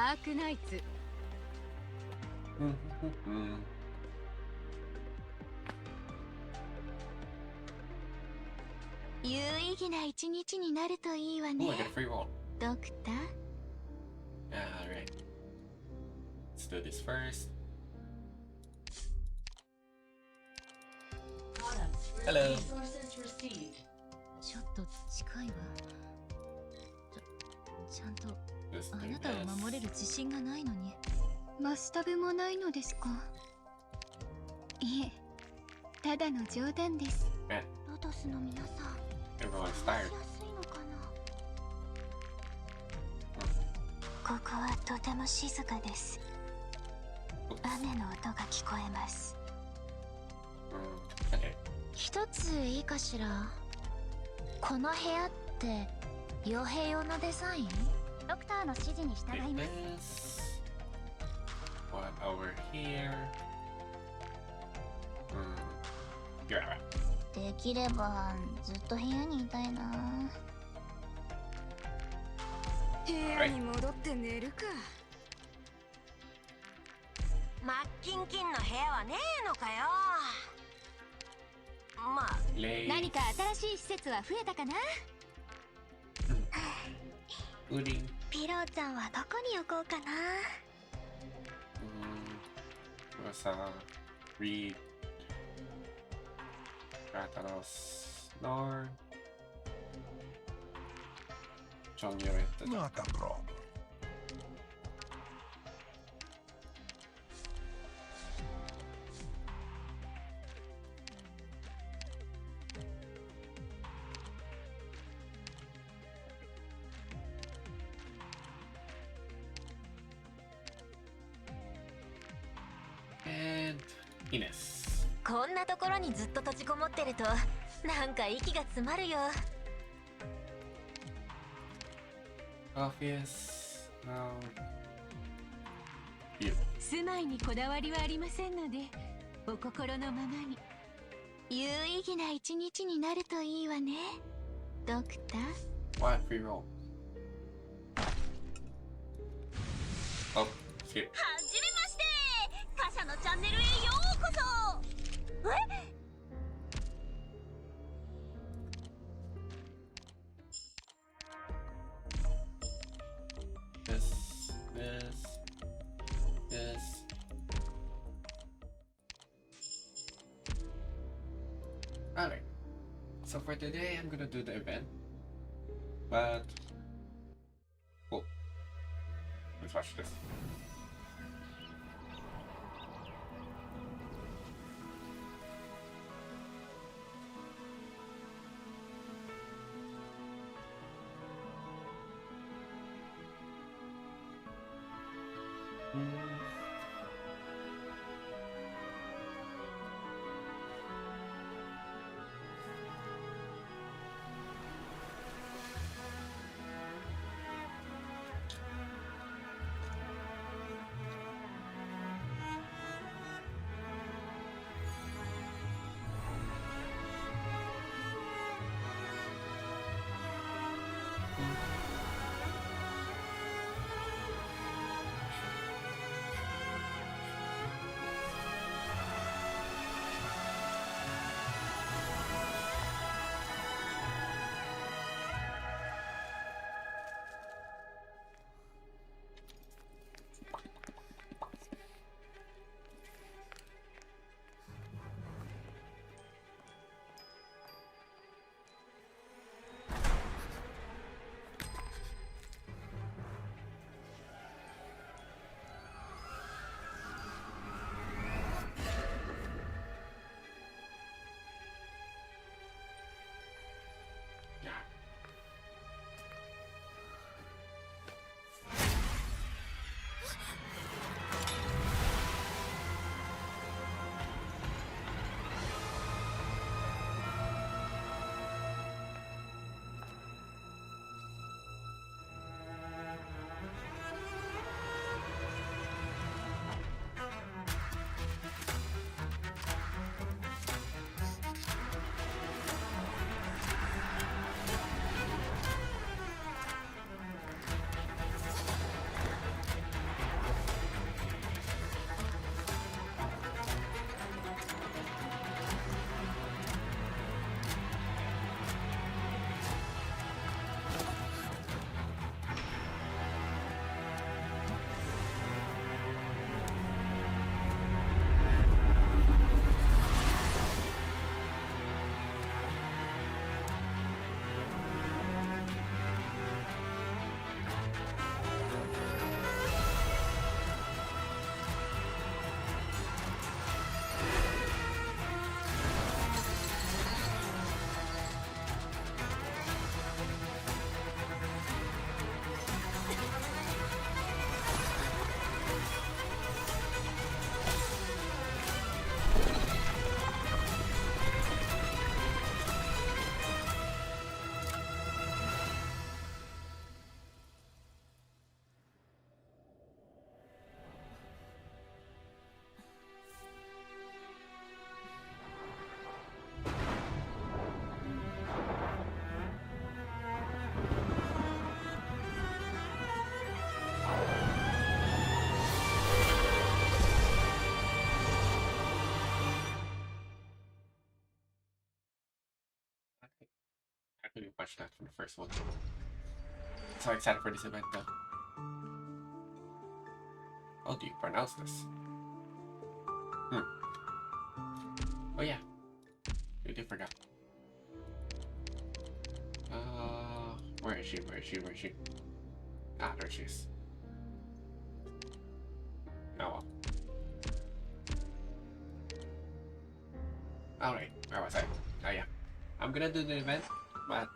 アークナイツ。有意義な一日になるといいわね。Oh, I got a free roll. ドクター。Alright. Let's do this first. Hello. ちょっと近いわ。ちゃんと Let's あ do なたを this. 守れる自信がないのに。マスタブもないのですか？いえ、ただの冗談です。 Man, ロトスの皆さん、 everyone's 話 tired. しやすいのかな。ここはとても静かです。 Oops. 雨の音が聞こえます。 Okay. 一ついいかしら。この部屋って傭兵用のデザイン？ドクターの指示に従 Take います。 this. One over here. You're alright. できればずっと部屋にいたいな。部屋に戻って寝るか。マッキンキンの部屋はねえのかよ。まあ Lay. 何か新しい施設は増えたかな。 Pudding. ピローちゃんはどこに置こうかな。 What's read. Ratanos. Snore. Chongyo ette. Not a problem. And Ines. こんなところにずっと閉じこもってるとなんか息が詰まるよ。 Office. Now. You. 住まいにこだわりはありませんので、お心のままに。有意義な一日になるといいわね、ドクター。 What? Free roll. Oh, skip. はじめまして。貨車のチャンネルへようこそ。え？ This. Alright. So for today, I'm gonna do the event. But. Oh. Let's watch this. really watched that from the first one. So excited for this event though. How do you pronounce this? Oh yeah. Really forgot. Where is she? Where is she? Where is she? Ah, there she is. Oh well. Alright, where was I? Oh yeah. I'm gonna do the event, but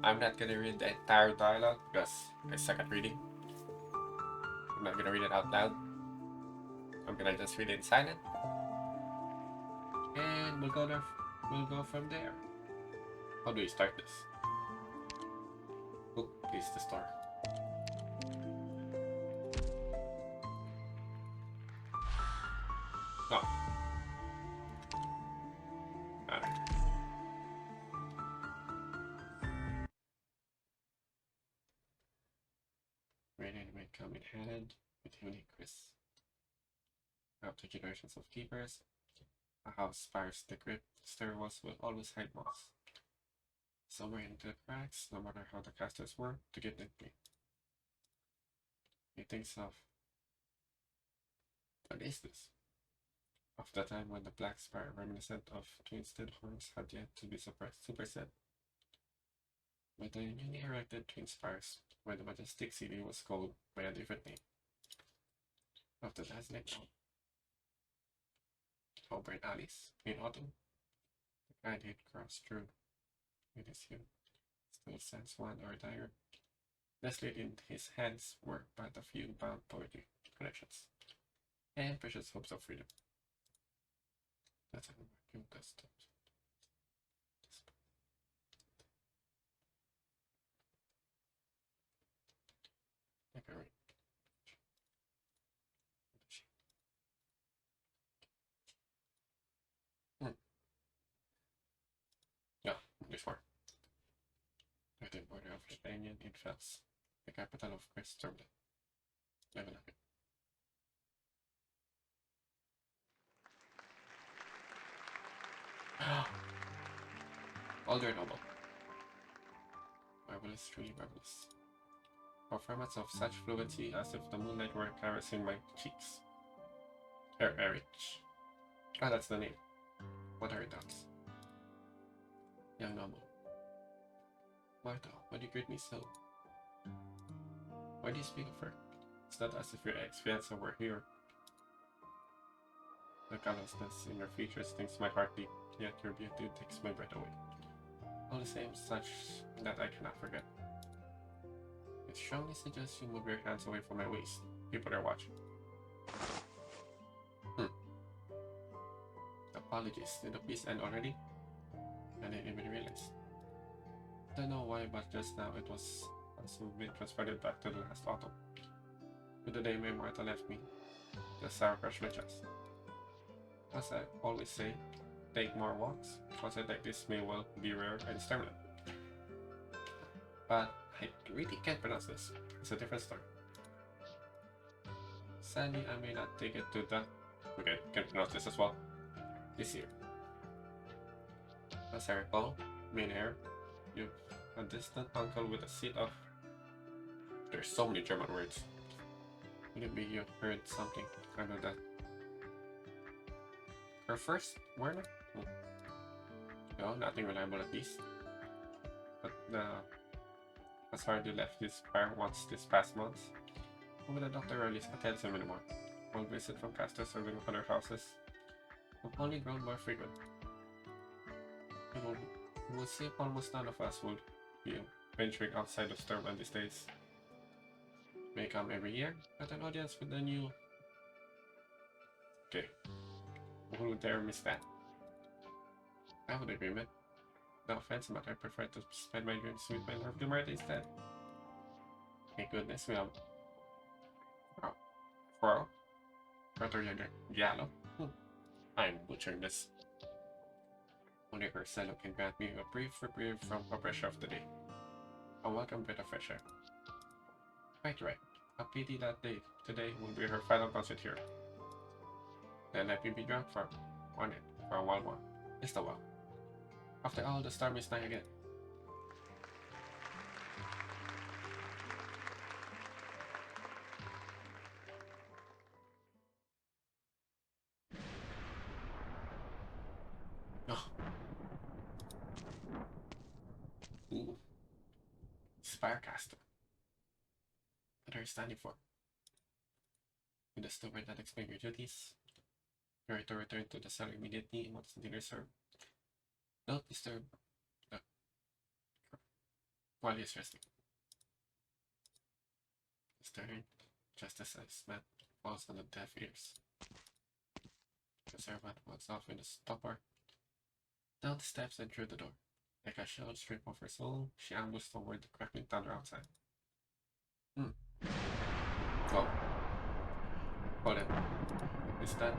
I'm not gonna read the entire dialogue because I suck at reading. I'm not gonna read it out loud. I'm gonna just read it in silent. And we'll go from there. How do we start this? Oh, please the store. Oh. Alright. Great anime come in hand with unique risks. After generations of keepers, a house fires the grip, stairwells will always hide moss. Somewhere into the cracks, no matter how the casters work to get in me. He thinks of what is this? Of the time when the black spire reminiscent of twisted horns had yet to be superset. With the newly erected twin spires, where the majestic city was called by a different name. Of the dazzling Auburn alleys in autumn, the guide he'd crossed through with his hue still stands one or dire. Desolate in his hands were but a few bound poetry connections and precious hopes of freedom. That's a vacuum dust. Yeah, before. The border of Lithuanian in Fels, the capital of Christendom. Level up. Older noble. Marvelous, truly marvelous. Performance of such fluency as if the moonlight were caressing my cheeks. Erich. Ah, that's the name. What are your thoughts? Young noble. Martha, why do you greet me so? Why do you speak of her? It's not as if your ex-fiancé were here. The callousness in your features stings my heartbeat, yet your beauty takes my breath away. All the same, such that I cannot forget. It strongly suggests you move your hands away from my waist. People are watching. Apologies, did the piece end already? I didn't even realize. Don't know why, but just now it was also been transported back to the last autumn. To the day my Martha left me, the sour crushed my chest. As I always say, take more walks. Content like this may well be rare and stamina. But I really can't pronounce this. It's a different story. Sadly, I may not take it to the... Okay, can't pronounce this as well. This year. As I recall, main heir, you've a distant uncle with a seat of... There's so many German words. Could it be you heard something? I know that. Her first warner? No, nothing reliable at least. But has hardly left his prior once this past month. But the doctor rarely attends him anymore. One visit from casters serving other houses have only grown more frequent. It would seem almost none of us would be venturing outside of Stormland these days. May come every year, but an audience with the new... Okay. Who would dare miss that? I have an agreement. No offense, but I prefer to spend my dreams with my Lord Gumarta instead. Thank goodness we have... Oh. Foro? Rotoria Giallo? I'm butchering this. Only Hersello can grant me a brief reprieve from the pressure of the day. A welcome breath of fresh air. Quite right. A pity that today will be her final concert here. Then let me be drunk for a while more. Just a while. After all, the storm is night again. Firecaster. What are you standing for? You discover that explain your duties. You're to return to the cell immediately once dinner served. Don't disturb the while he's resting. Stirring, just as man falls on the deaf ears. The servant walks off with a stopper. Down the steps and through the door. Like a shell strip off her soul, she ambushed toward the crackling thunder outside. Oh. Hold it. Is that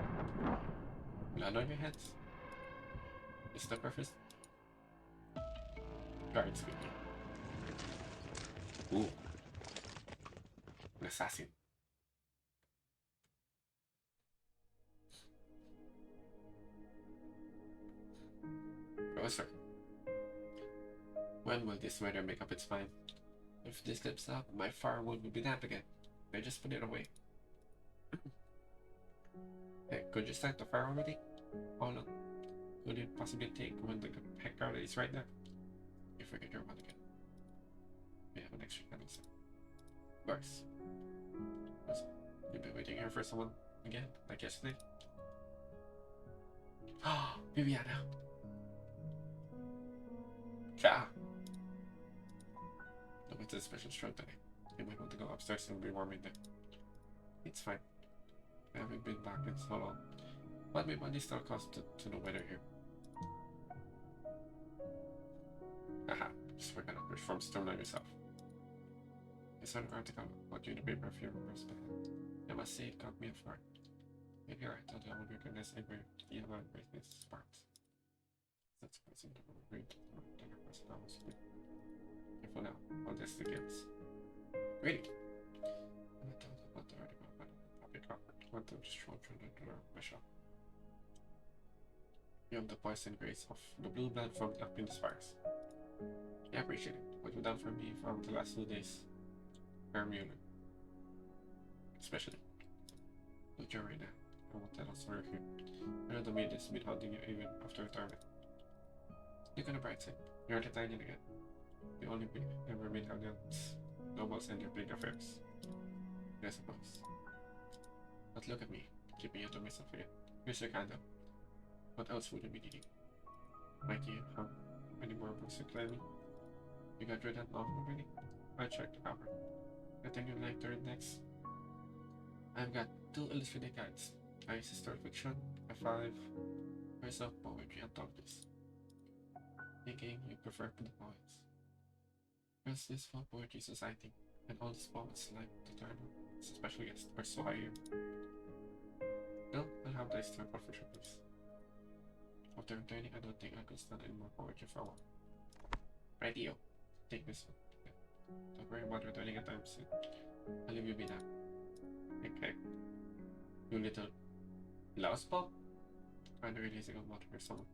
blood on your heads? Is the purpose? Guards speaking. Ooh. An assassin. Professor. When will this weather make up its mind? If this slips up, my firewood will be damp again. I just put it away. Hey, could you start the fire already? How long could it possibly take when the heck crowd is right there? You forget your one again. We have an extra candle set. Of course. You've been waiting here for someone again, like yesterday? Oh, Viviana! Ciao! No, it's a special stroke today. You might want to go upstairs and be warm in there. It's fine. I haven't been back in so long. But my body still accustomed to the weather here. Haha, just forgot to perform storm on yourself. I saw an article about you in the paper a few hours back. I must say it caught me off guard. Maybe I thought I would recognize every yellow and brightness sparks. That's surprising to read the person I was with. Careful now, all this the gifts. Really? And I thought about the article about the public record. Want to stroll through the door of my shop. You have the poison grace of the blue blood from up in the sparks. I appreciate it. What you've done for me from the last 2 days. Hermune. Especially. Don't you worry now. I won't tell us we're here. I know the maid is been hunting you even after retirement. Look on the bright side. You're the tiny again. The only ever made audience nobles and their big affairs. I suppose. But look at me, keeping you to myself again. Here's your candle. What else would you be needing? Might you have any more books to claim me? You got rid of that novel already? I checked the cover. I think you'd like to read next. I've got 2 illustrated guides. I use historical fiction, a 5 verse of poetry anthologies. Thinking you prefer the poets. There's this for poetry society, and all these poets like to turn as a special guest or so higher. No, I'll have the historical fiction please. After returning, I don't think I could stand any more poetry for a while. Radio, take this one. Don't worry about returning at time soon. I'll leave you be now. Okay. You little louse pop? I'm releasing a motor or someone.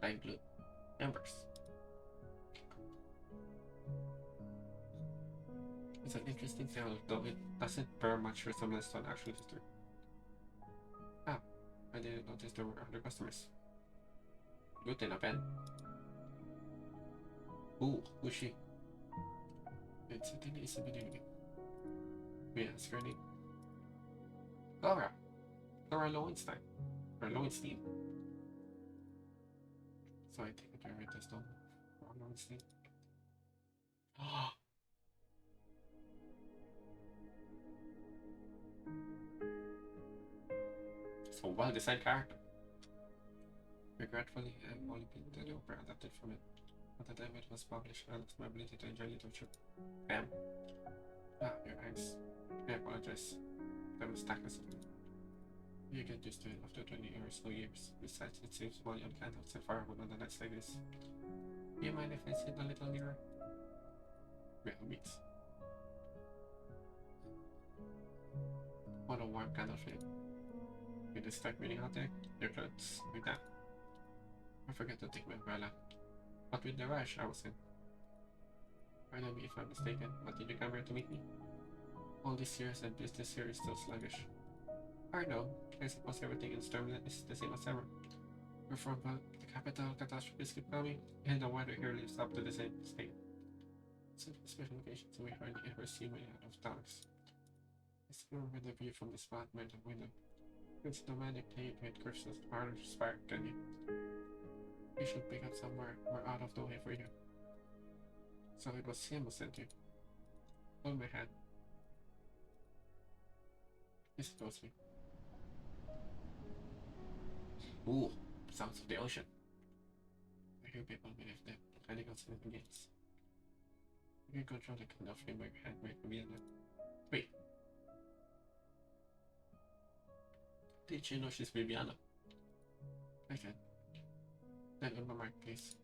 Light blue. Embers. It's an interesting tale, though it doesn't bear much resemblance to an actual history. Ah, I didn't notice there were other customers. Good in a pen. Ooh, who's she? It certainly is a beginning. May I ask her name? Laura. Laura Lowenstein. Or Lowenstein. So I take it I read this down. Laura Lowenstein. So well designed character. Regretfully, I've only been the opera adapted from it. At the time it was published, I lost my ability to enjoy literature. Ah, your eyes. I apologize. There was stackers of them. You get used to it after 20 or so years. Besides, it saves money on candles and firewood on the nights like this. Do you mind if I sit a little nearer? Real meats. What a warm candle flame. You just start meeting out there, your clothes like that. I forgot to take my umbrella. But with the rush I was in. Pardon me if I'm mistaken, but did you come here to meet me? All these years and business here is still sluggish. I know, I suppose everything in Stormland is the same as ever. We're from the capital catastrophes keep coming, and the weather here lives up to the same state. So special locations we hardly ever see way out of towns. Let's go over the view from the spot by the window. It's the manic plate with curses are spark, can you? You should pick up somewhere more out of the way for you. So it was him who sent you. Hold my hand. Listen closely. Ooh, sounds of the ocean. I hear people believe them, animals in the gates. You can control the kind of framework hand right from Vienna. Wait. Did you know she's Viviana? I can. Then on my mark, please.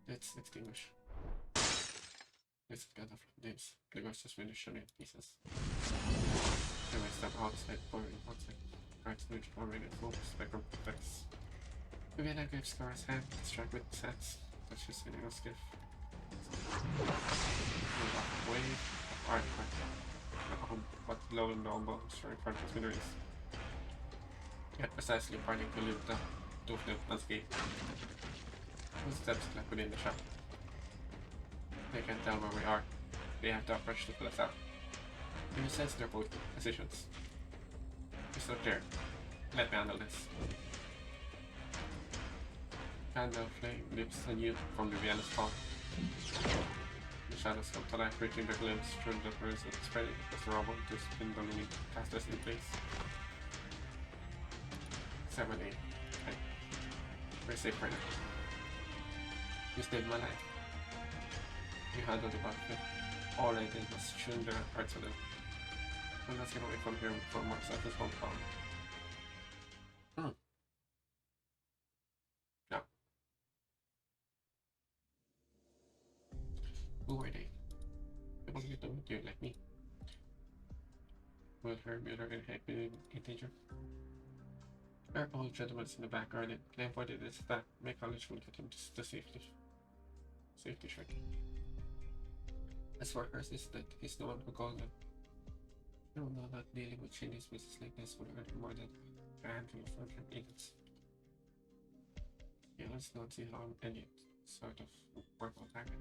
Let's extinguish. Let's gather from names. The ghost is finished in pieces. Then we step outside, pouring outside. Cards which already full spectrum effects. Viviana gave Scar's hand, struck with sets, but she's sitting on skiff. A wave of artifact. But low and normal, strong front of minerals. Yet precisely parting to live the Tufnel landscape. Footsteps like within the shop. They can't tell where we are. They have to approach to pull us out. Can you sense their both positions? It's not clear. Let me handle this. Candle flame leaps anew from the Vienna's palm. The shadows come to life, reaching their glimpse through the horizon, spreading across the rubble to spin the mini casters in place. 7, 8. Okay. We're safe right now. You saved my life. You handled the battlefield. All I did was tune the parts of them. So let's get away from here before more surface won't come. No. Who were they? People get them with you like me. Will her be and help me in danger? Our old gentleman's in the back garden. They avoided this attack. My college will get him to safety. Safety check. As for her assistant, he's the one who called them. I don't know that dealing with shady spaces like this would hurt more than a handful of frontline agents. Yeah, let's not see how any sort of work will happen.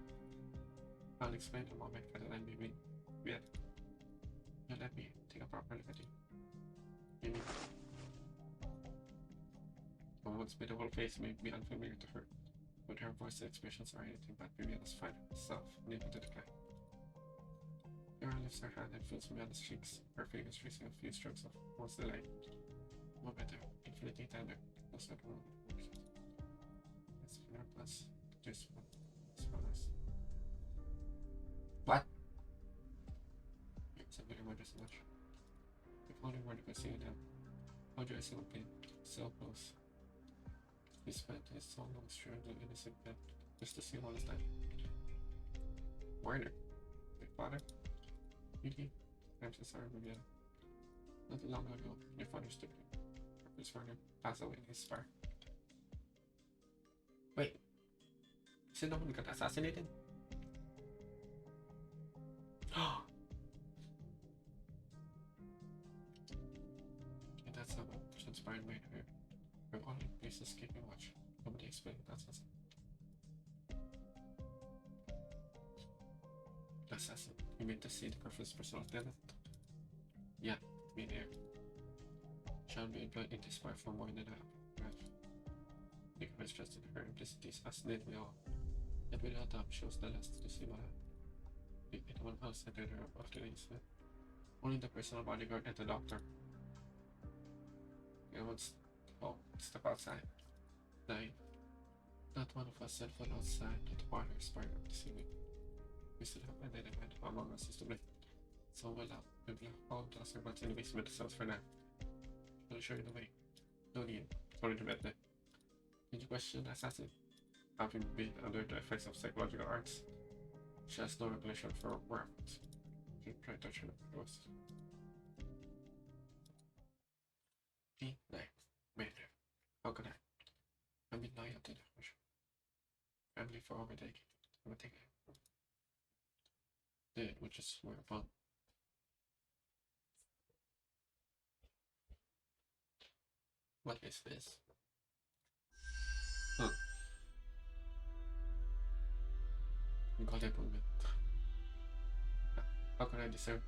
I'll explain in a moment, but then maybe yet. You let me take a proper look at you. Maybe. The woman's beautiful face may be unfamiliar to her, but her voice and expressions are anything but Viviana's fine self, unable to decline. Yara lifts her hand and feels Viviana's cheeks, her fingers tracing a few strokes of most delight. No better, infinitely tender, no that woman. It's for plus, just one, as far as. What? It's a better word as much. If only word could see it now. How do I still be so close? He spent his so long strand of innocent bed just to see all his time. Warner, my father? Yuki, I'm so sorry, Viviana. Not long ago, your father stood me. His father passed away in his fire. Wait, is it the one who got assassinated? Oh! And that's how it transpired by her. Her only place is keeping watch. Nobody explained that sense. The assassin. You mean to see the girlfriend's personal tenant? Yeah, me there. Shall be employed in this fire for more than a half. Nicholas trusted her implicities as did we all. Yet without doubt she was the last to see what happened. Anyone else entered her after the incident. Only the personal bodyguard and the doctor. Step outside. Dying. Not one of us set foot outside, but the water expired up the ceiling. We still have identified who among us is to blame. So well out, we block all dust and butts in the basement cells for now. I'll show you the way. No need. Only to bed then. Did you question the assassin? Having been under the effects of psychological arts, she has no regulation for weapons. She tried touching her ghost. Me? No. Wait. How could I? I've been loyal to the family for over a decade. Everything I did, which is whereupon. What is this? Hmm. Incredible. How could I deceive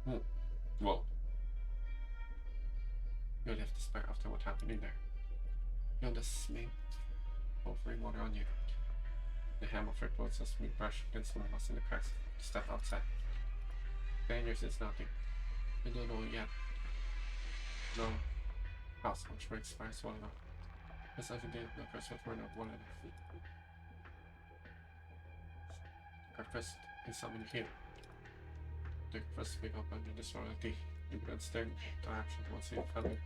you? Whoa. You left despair after what happened in there. You're the same. Pouring water on you. The hem of your clothes as we brush against some of us in the cracks. Step outside. Failures is nothing. You don't know yet. No. House much for expires well enough. Because every day the curse will turn out well enough. Our first is summoned here. The first pick up under this royalty. You began staring to action once you found it.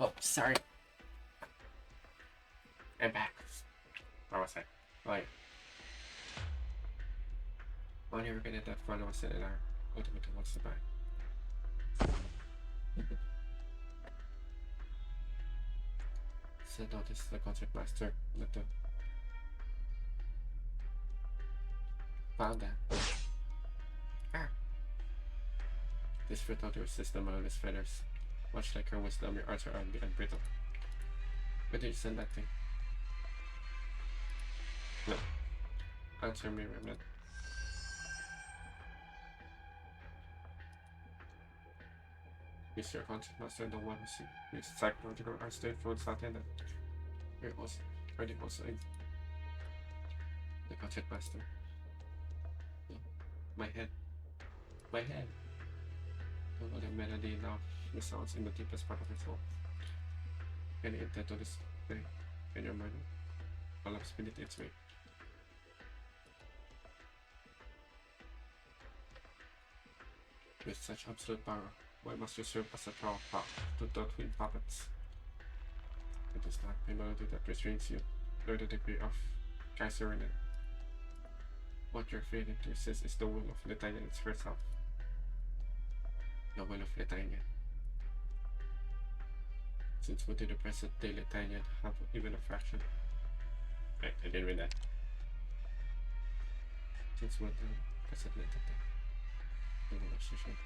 Oh, sorry. I'm back. Where was I? Like, when you were getting that front of us in our ultimate wants to buy. So notice the concept master that the found that. Ah. This fruit out your system out of his feathers. Much like her wisdom, your arts are ugly and brittle. Where did you send that thing? No. Answer me, Remnant. Is your concept master the one who used psychological arts to influence that ended? Where was it? Where did it also in? The concept master. No. My head. My head. Don't know the melody now. The sounds in the deepest part of your soul. Any intent to this thing in your mind? Collapse beneath its weight. With such absolute power, why must you serve as a trial to the twin puppets? It is not the melody that restrains you, nor the degree of Kaiser in it. What you're failing to resist is the will of Litania herself. The will of Litania. Since when did the present day Litania have even a fraction? I didn't read that. Since when the present Litania? The will of Shishan.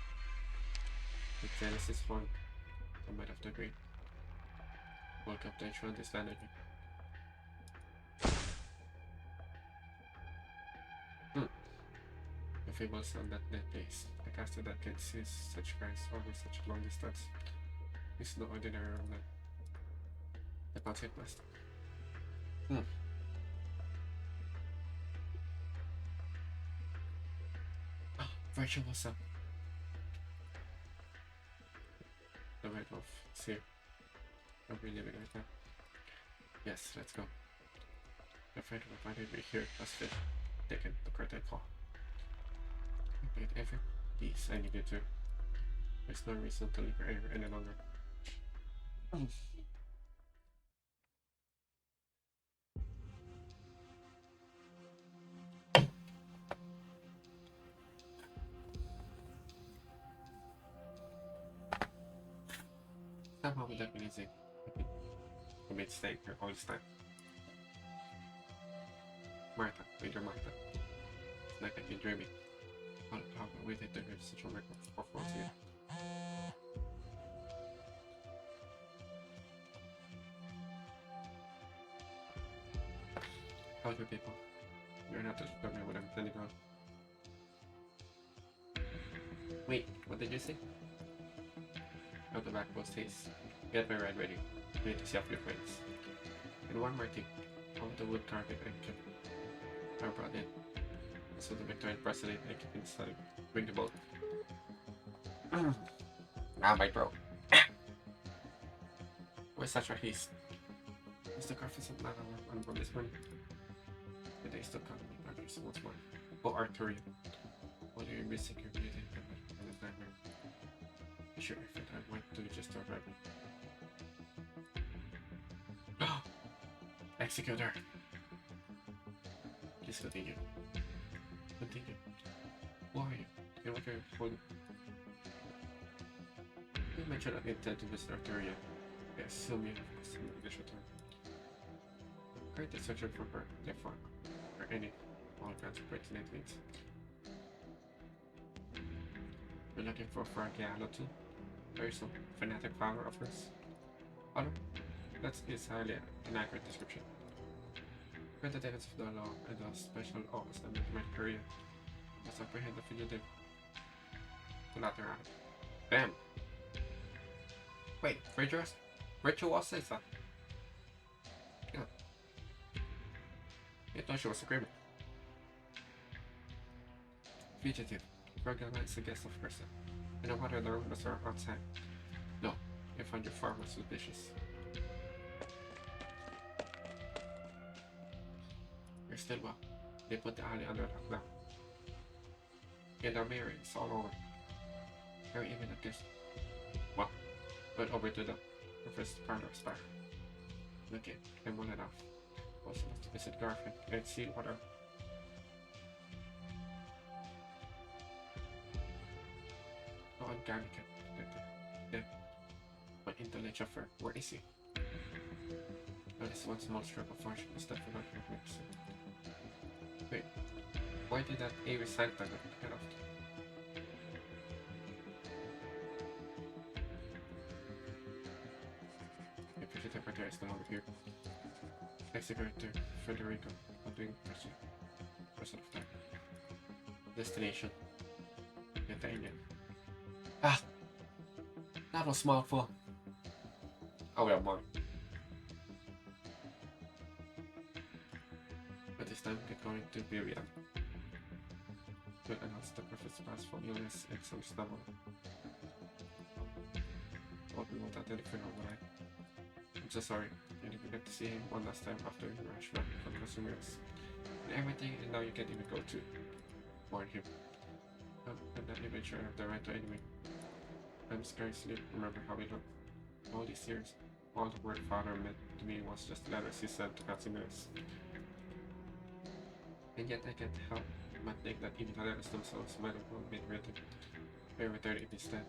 The Genesis formed the might of the great. Woke up the throne this land again. The fables on that net place. The caster that can see such cries over such a long distance is no ordinary remnant. The concept master. Ah, Virtual, what's up? The Red Wolf is here. Are we leaving right now? Yes, let's go. The fight will finally be here as fit. Taken the curtain call. I paid every piece I needed to. There's no reason to linger any longer. Somehow with that music, I've been staying here all this time. Martha, Major Martha. like I've been dreaming. How we did the such a record performance here. How's your people? You're not disturbing me what I'm planning on. Wait, what did you say? How the back post tastes. Get my ride ready. Need to see off your plates. And one more thing. All the wood carving I brought in. So the Victorian president I keep inside. Bring the boat. Ah, my bro. Why such a haste? Mr. Carf isn't not on from this morning. The day still coming. Others once more. Oh, Arturian. What are you missing your beauty and the nightmare? Sure, if I went to just arrive. Executor! Please continue. Continue. Who are you? And what are you holding? You mentioned an intent to visit Arturia. I assume you have some initial term. Great searching for her, therefore, or any all kinds of pertinent leads. You're looking for Fargiano too? There is some fanatic follower of hers. Honor? That is highly inaccurate description. Grant the tenets of the law and the special office and my career. Must apprehend the fugitive. To not around. Bam! Wait, ritual says that. Yeah. I thought she was a criminal. Fugitive. Recognize the guest of person. And no matter the rumors are outside. No, you find your far more suspicious. You're still well. They put the alley under lockdown. And our mirror is all over. Or even at this. Well, went over to the first part of Spire. Okay, I'm on it off. Also to visit Garfield and see what are. Oh, I'm Garfield. Yeah. My intellectual friend, where is he? Oh, this one small stroke of fortune is that for not magnificent. Wait, why did that A recite that get off? The Fugitive Secretary is no longer here. Executor Federico, I'm doing person of time. Destination. Italian. Ah! That was mouthful. Oh, we have more. But this time we're going to be real. Good announce the prophet's pass from illness and some stubble. Oh, we won't identify overnight. I'm so sorry. You didn't get to see him one last time after you rushed back from consumers. And everything, and now you can't even go to warn him. I'm not even sure I have the right to anyway. I'm scarcely remember how we looked. All these years, all the word father meant to me was just letters he sent to Casimir's. And yet I can't help but think that even the letters themselves might have been written by returning instead.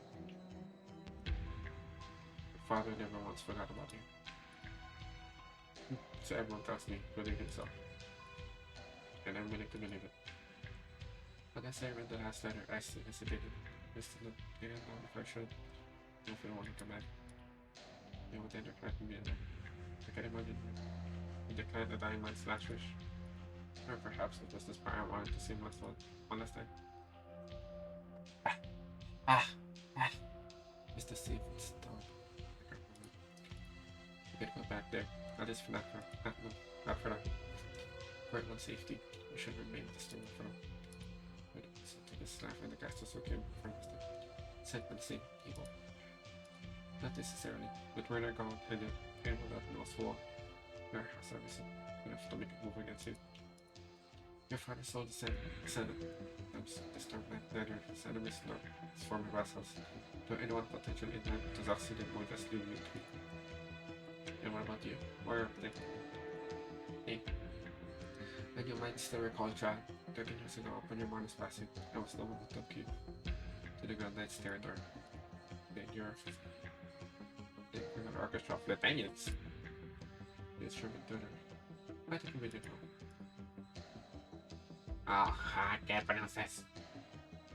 Father never once forgot about you. So everyone tells me, including himself. And I'm willing to believe it. But as I read the last letter, I still hesitated. I still didn't know if I should. If I want to come back. He would then declare me again. I can imagine he declared the dying man's last wish. Or perhaps it was this part I wanted to see one last time. Mr. Stevens, dog. We could go back there. That is for not for now. For our safety, we should remain distant from. So to the staff and the castles who came from us. Sent by the same people. Not necessarily, but when I go and the people that knows war, their service enough to make a move against you. Your father saw the Senate. I'm disturbed by neither his enemies nor his former vassals. To anyone potential intent to succeed in will just leave you to me. And what about you? Where are they? Hey. And you might still recall, child, 13 years ago upon your mother's passing, I was the one who took you to the Grand Knight's territory. Then you're an orchestra of Latanians. The instrument tutor. I think we did know. Oh, I can't pronounce this.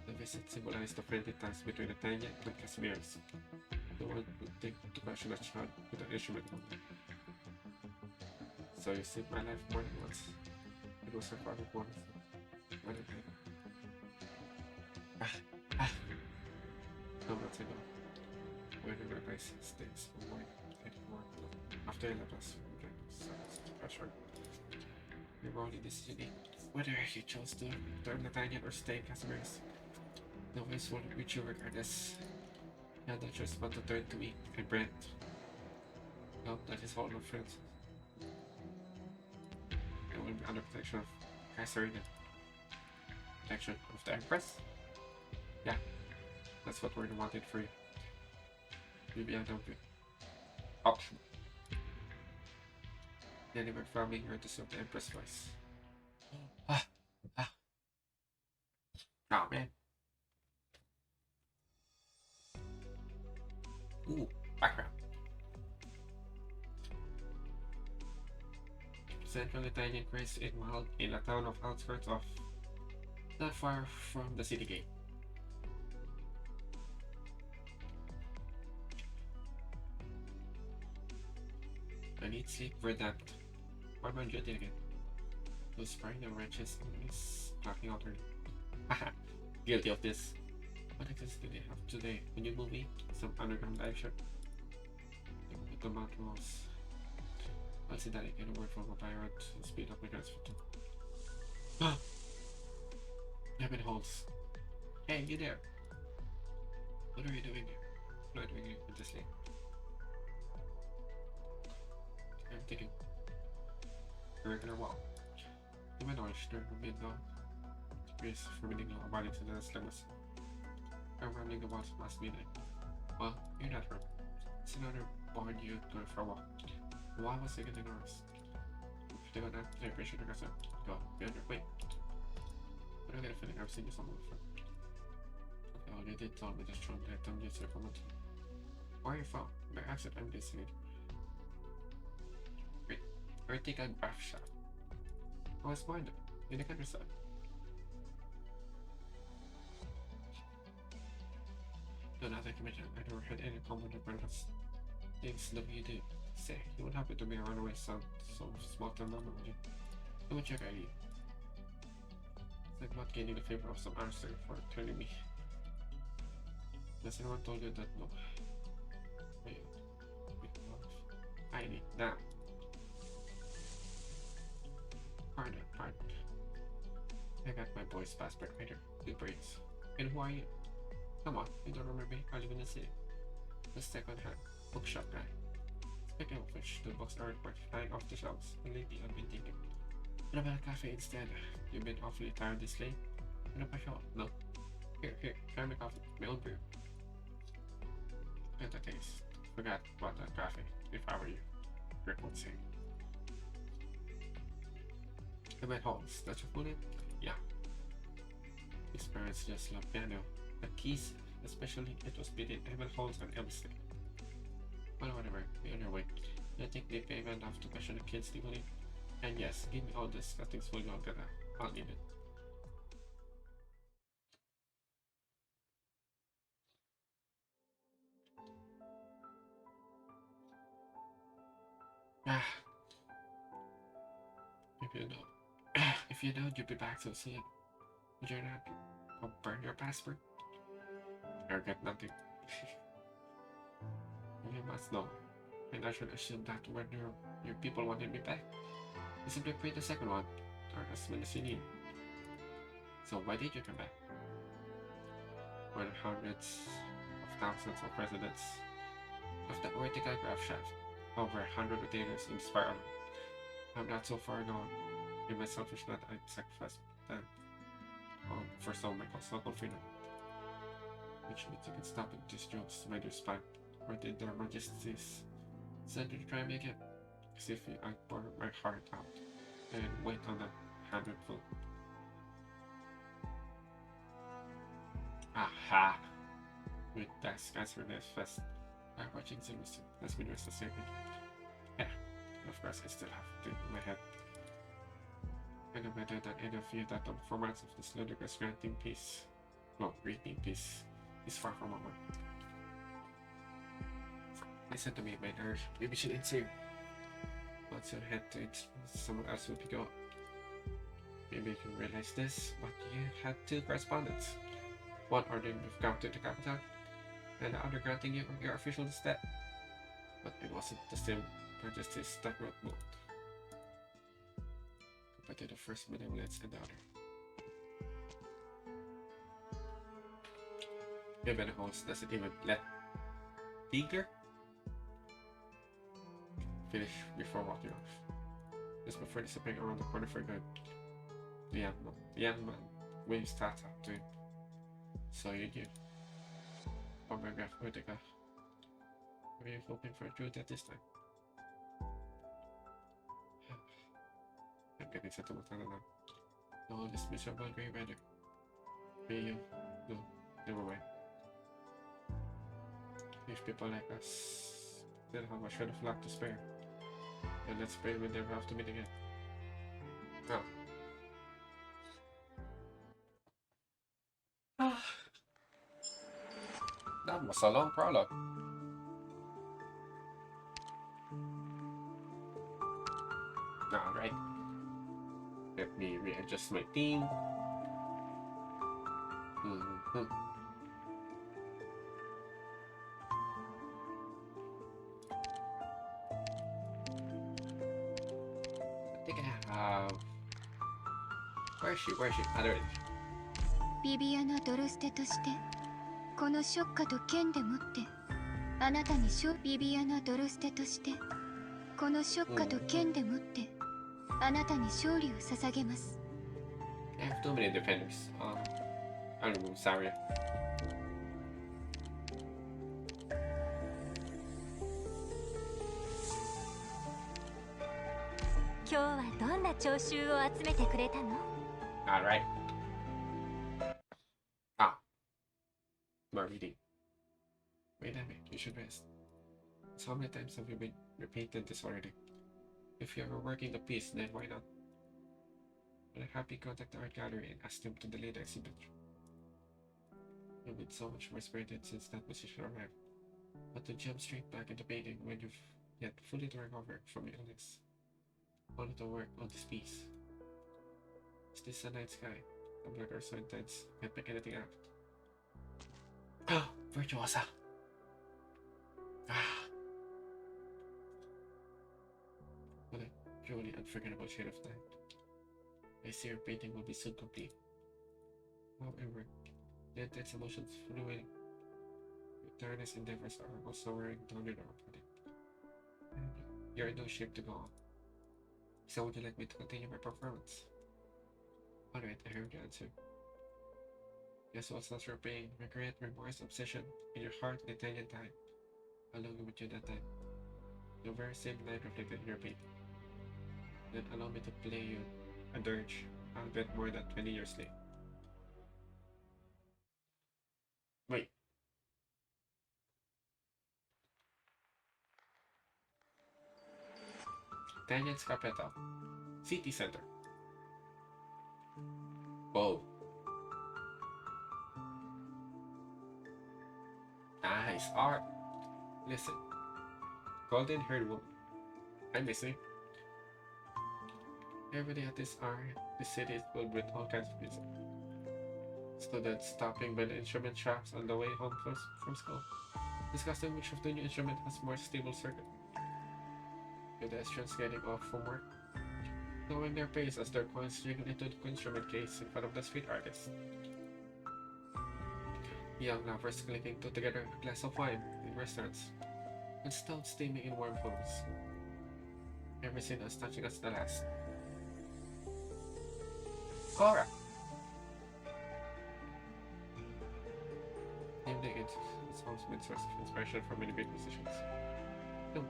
The visit symbolized the friendly ties between Natanya and Casimirs. No one would think to question a child with an instrument. So you saved my life more than once. It was her father once. When I died. No, not I know. When I realized things were anymore. After I left us, pressure. We were only decision whether you chose to turn Nathaniel or stay in Casimirs. The voice won't reach you regardless. You had no choice but to turn to me and Brent. No, that is all my friends. I will be under protection of Kaiserina. Protection of the Empress? Yeah, that's what we're wanted for you. You'll be under option. The enemy family here to serve the Empress voice. Oh man. Ooh, background. Central Italian Grace in a town of outskirts of not far from the city gate. I need sleep for that. What am I doing again? Those spinal wrenches is talking out her. Haha, guilty of this. What exists do they have today? A new movie? Some underground live show? With the mountain walls. I'll see that I get a word from a pirate and speed up my transfer to. Lemon holes. Hey, you there? What are you doing here? What are you doing with this lane? I'm thinking. A regular wall. The minority stood for mid-dawn. Grace forbidding law abiding to the Islamists. I'm running about last midnight. Well, you're not wrong. It's another board you going for a walk. Why was I getting nervous? If they got that, I appreciate it. Go, be on your way. But I get a feeling I've seen this on before. Okay, all you did tell me this strong that I'm just recommend. Where are you from? By accident, I'm guessing it. Wait, I think a craft shop. I was blind in the countryside. No, now that I mention, I never had any problem with brothers. Things that you do. Say, you would happen to be a runaway son, some small town number, would you? Let me check ID. It's like not gaining the favor of some answer for turning me. Has anyone told you that? No. Wait, ID, now. Pardon. I got my boy's passport right here. Good brains. And who are you? Come on, you don't remember me? I live in the city. The second-hand bookshop guy. Speaking of which, the books are flying off the shelves, and lately I've been thinking, what about a cafe instead? You've been awfully tired this late? What about your no? Here, try my coffee, my own brew. Get the taste. Forgot about that cafe, if I were you. Rick would say. I met Holmes, that's your full name? Yeah. His parents just love piano. The keys, especially, it was between Emil Holmes and Elmsted. Well, whatever, be on your way. I think they pay enough to question the kids stealing. And yes, give me all this, nothing's fully on that. I'll need it. If you know, you'll be back so soon. Would you not burn your passport? Or get nothing. You must know. And I should assume that when your people wanted me back, you simply print the second one, or as many as you need. So why did you come back? When hundreds of thousands of residents of the vertical graph shaft, over 100 retainers in spiral. I'm not so far gone. In my selfish that I'd sacrifice them for some of my local freedom. Which means you can stop at these jokes, my dear spy. Or did their majesties send you to try me again? As if I pour my heart out and wait on a handful. Aha! With that answer fest. I'm watching Zimmerson. That's been rest of the yeah, and of course I still have it in my head. I know better than any of you that the performance of this ludicrous granting peace, no, greeting peace, is far from over. Listen to me, my nerd. Maybe should answer. Once you head to it, someone else will pick you up. Maybe you can realize this, but you had two correspondents. One ordering you to come to the capital, and the other granting you your official step. But it wasn't the same Majesty's staggered mode. Compared to the first benevolence and the other. Even the host doesn't even let Tiger finish before walking off. Just before disappearing around the corner for good, the young man waves Tata to him. So you knew. Paragraph Utica. Were you hoping for a truth at this time? I'm getting sentimental now. No, this miserable grey weather. May you? No, never mind. If people like us still have a shred of luck to spare, then let's pray we never have to meet again. Oh. That was a long prologue. Alright. Let me readjust my theme. I think I have... Where is she? Where is she? Ah, there it is. ビビアナ・ドロステとしてこのショッカと剣でもってあなたにビビアナ・ドロステとしてこのショッカと剣でもってあなたに勝利を捧げます。 I have too many defenders. I'll remove Saria. 今日はどんな聴衆を集めてくれたの？ Alright. More reading. Wait a minute, you should rest. So many times have you been repeated this already? If you are working the piece, then why not? But I'm happy contact the art gallery and ask them to delay the exhibit. You've been so much more spirited since that musician arrived. But to jump straight back into painting when you've yet fully recovered from your illness. Only to work on this piece. Is this a night sky? The blur are so intense, can't pick anything out. Ah, Virtuosa! Ah! What a truly unforgettable shade of night. I see your painting will be soon complete. However, the intense emotions fluid, your tireless endeavors are also wearing down your body. And you're in no shape to go on. So would you like me to continue my performance? Alright, I heard your answer. Guess what's not your pain, regret, remorse, obsession, in your heart and Italian time. Along with you that time. The very same light reflected in your painting. Then allow me to play you a dirge, albeit more than 20 years late. Wait. Italian's capital. City center. Whoa. Nice art. Listen. Golden haired woman. I'm listening. Every day at this hour, the city is filled with all kinds of music. Students stopping by the instrument shops on the way home from school, discussing which of the new instrument has more stable circuit. Pedestrians getting off from work, knowing their pace as their coins jiggle into the instrument case in front of the street artist. Young lovers clicking together a glass of wine in restaurants, and stoves steaming in warm homes. Every scene as touching as the last. Cora! Namely, it's always been source of inspiration for many great musicians. No,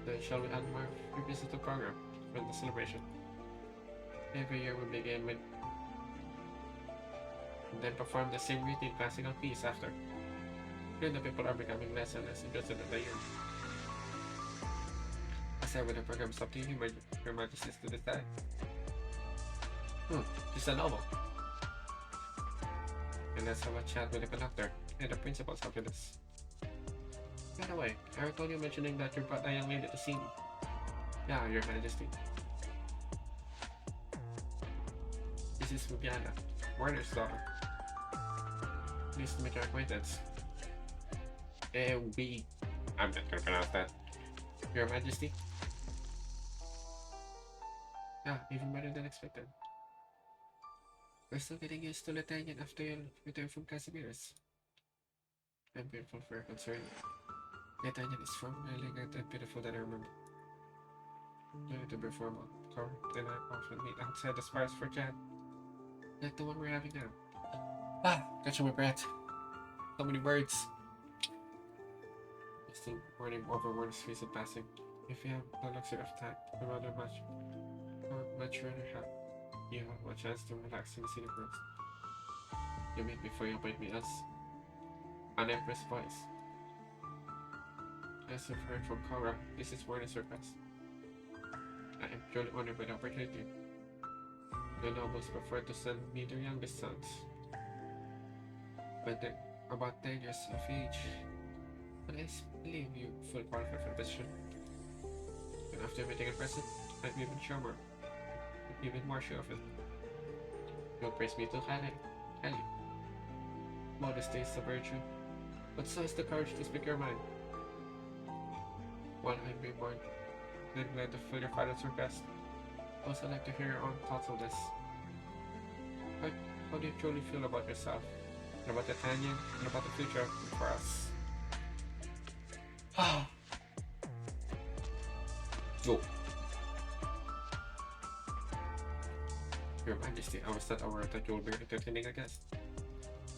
then shall we admire your visit to program for the celebration? Every year we begin with and then perform the same routine classical piece after. Then the people are becoming less and less interested in the year. Aside when the program is up to you, your majesties to decide. She's a noble. And let's have a chat with the conductor and the principals after this. By the way, I recall you mentioning that you brought a young lady to see me. Yeah, Your Majesty. This is Rubiana, Warner's daughter. Pleased to make your acquaintance. I'm not gonna pronounce that. Your Majesty? Yeah, even better than expected. We're still getting used to Litanian after you return from Casimirs. I'm grateful for your concern. Litanian is far more elegant and beautiful than I remember. Going to perform a cover, then I often meet outside the spires for chat. Like the one we're having now. Catching my breath. So many words. Still mourning over one's recent passing. If you have the luxury of time, I'd rather much rather have you have a chance to relax in the scenic works. You mean before you appoint me as an empress voice. As you've heard from Kara, this is Warner's request. I am truly honored by the opportunity. The nobles prefer to send me their youngest sons, when they're about 10 years of age. But I believe you fully qualified for the position. And after meeting in person, I'm even more sure of it. You'll praise me too highly. Modesty is a virtue, but so is the courage to speak your mind. While I'm reborn, then glad to fulfill your father's request. I also like to hear your own thoughts on this. How do you truly feel about yourself, and about the Tanyan, and about the future for us? Go. Your Majesty, I was not aware that you will be entertaining a guest.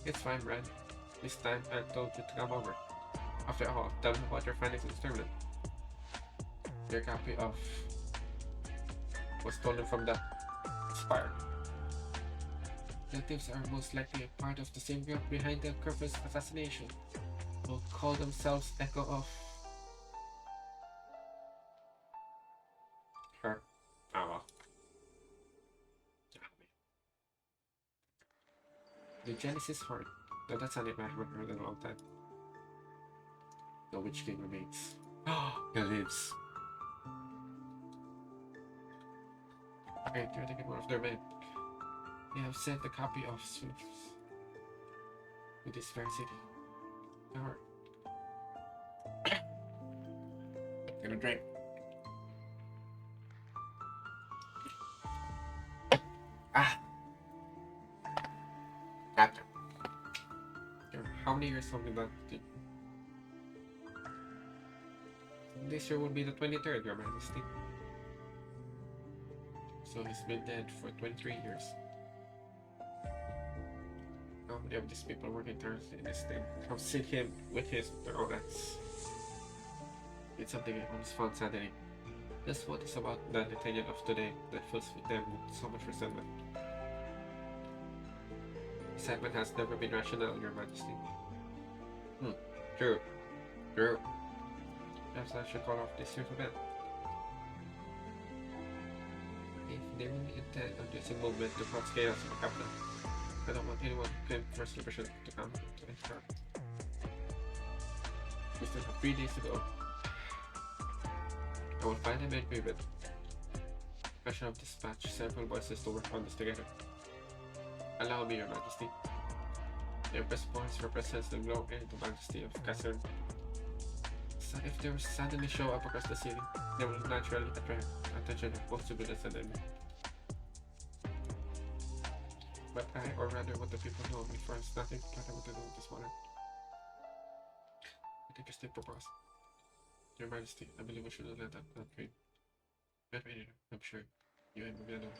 It's fine, Brad. This time I told you to come over. After all, tell me about your findings in this tournament. Your copy of was stolen from the spire. The thieves are most likely a part of the same group behind the Kerfus assassination, who call themselves Echo of her. Oh well. The Genesis Horde. No, that's a name I haven't heard in a long time. The Witch King remains. He lives. Okay, you're taking one of their men. They have sent a copy of Swift to this very city. Alright. Gonna drink. After. How many years have we done? This year will be the 23rd, Your Majesty. So he's been dead for 23 years. How many of these people working tirelessly in this thing have seen him with their own eyes? It's something I always found saddening. Just what is about the Italian of today that fills them with so much resentment. Resentment has never been rational, Your Majesty. True. Perhaps I should call off this year's event. If they really intend on using movement to cause chaos in the capital, I don't want anyone who claimed first impression to come to interrupt. We still have 3 days to go. I will find them and agree with. I shall have dispatched several voices to work on this together. Allow me, Your Majesty. The Empress voice represents the glow and the majesty of Kasern. So if they suddenly show up across the city, they will naturally attract attention of both civilians and enemy. But I, or rather what the people know of me first, nothing that I want to do with this matter. I think I still propose. Your Majesty, I believe we should let that trade. But wait, I'm sure you and Viviana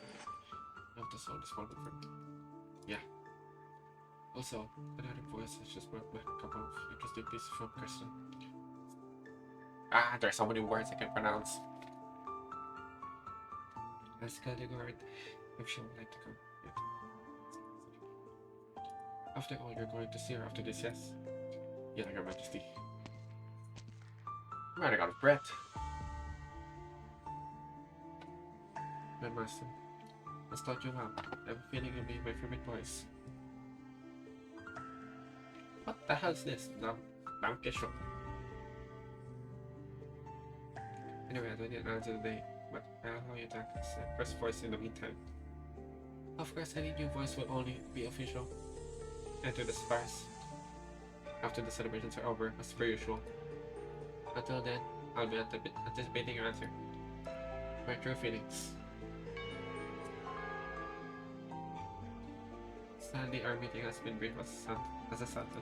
have to solve this problem for me. Yeah. Also, another voice has just brought back a couple of interesting pieces from Kristen. There's so many words I can pronounce. Ask Kaligard if she would like to come. Yet. After all, you're going to see her after this, yes? Yeah, Your Majesty. I'm running out of breath. My master, Let's start you up. I'm feeling you'll be my favorite voice. What the hell is this? Danke schön. Anyway, I don't need an answer today, but I'll allow you to press voice in the meantime. Of course, any new voice will only be official. Enter the stars. After the celebrations are over, as per usual. Until then, I'll be anticipating your answer. My true feelings. Sadly, our meeting has been brief as a Santa.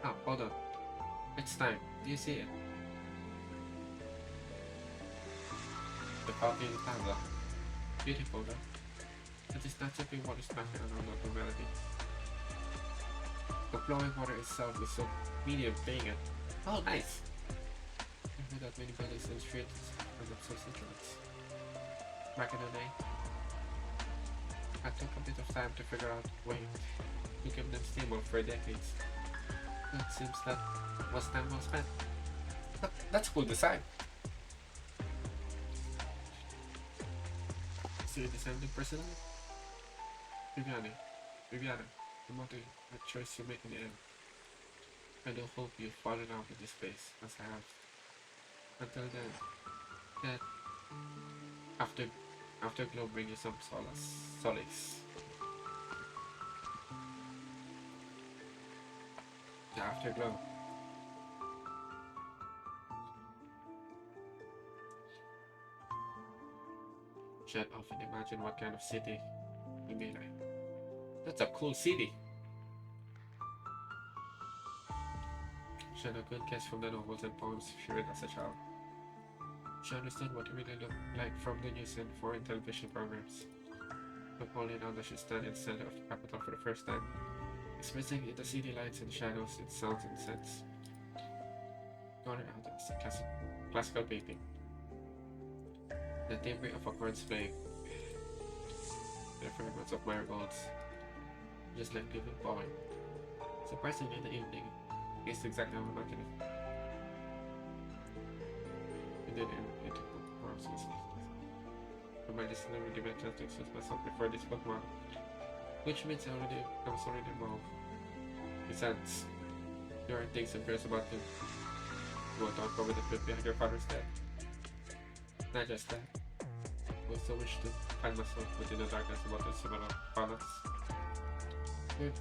Oh, hold on. It's time. Do you see it? The fountain plaza. Beautiful, though. It is not simply water splashing around the melody. The flowing water itself is so medium playing it. Oh, nice! Without many buildings and streets and the social joints. Back in the day, I took a bit of time to figure out a way to keep them stable for decades. It seems that was time well spent. That's cool design. So you designed it personally? Viviana, no matter what choice you make in the end, I do hope you fall in love with this place, as I have. Until then, that afterglow bring you some solace. The afterglow. Should often imagine what kind of city you may like. That's a cool city. She had a good guess from the novels and poems she read as a child. She understood what it really looked like from the news and foreign television programs. But only now that she stands in the center of the capital for the first time, expressing in the city lights and shadows its sounds and scents. Got her out as a classical painting. The timbre of accords playing. The fragrance of marigolds. Just like living poem. Surprisingly, in the evening, it's exactly how I imagined it. And then it took process. But my listener really made a chance to express myself before this book model. Which means I was already involved. Besides, there are things I'm curious about him. You want to uncover the truth behind your father's death? Not just that. I also wish to find myself within the darkness about the similar fathers. Good.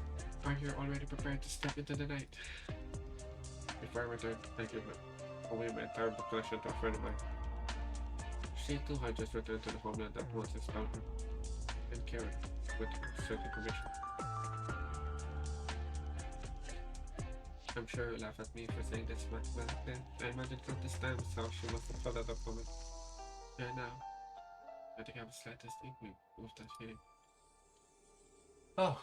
Are you already prepared to step into the night? Before I return, I give away my entire book collection to a friend of mine. She too had just returned to the homeland that once found her and carried with certain permission. I'm sure you'll laugh at me for saying this much, but then I imagined countless times how she must have felt at that moment. And now, I think I have a slightest inkling of that feeling. Oh!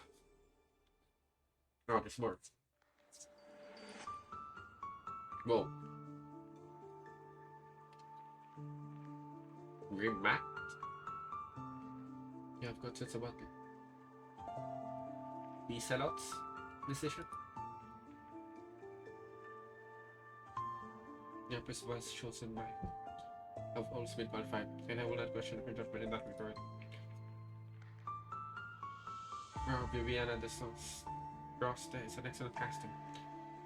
Oh, there's more. Whoa. Green Mac? You have concerns about the sellouts decision? The Empress was chosen by. I've always been qualified, and I will not question her judgment in that regard. Viviana de Sons. Rosta is an excellent casting.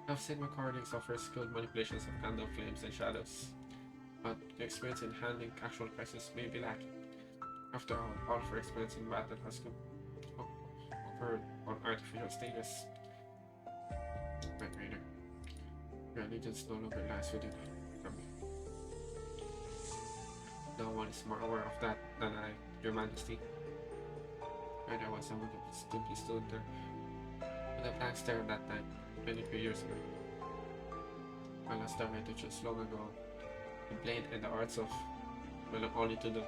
I've seen recordings of her skilled manipulations of candle flames and shadows, but the experience in handling actual crisis may be lacking. After all of her experience in battle has occurred on artificial stages. Red Raider, your allegiance no longer lies within from me. No one is more aware of that than I, Your Majesty. And I was someone who simply stood there with a blank stare at that time, many few years ago. My last director just long ago, the blade and the arts of belong only to them.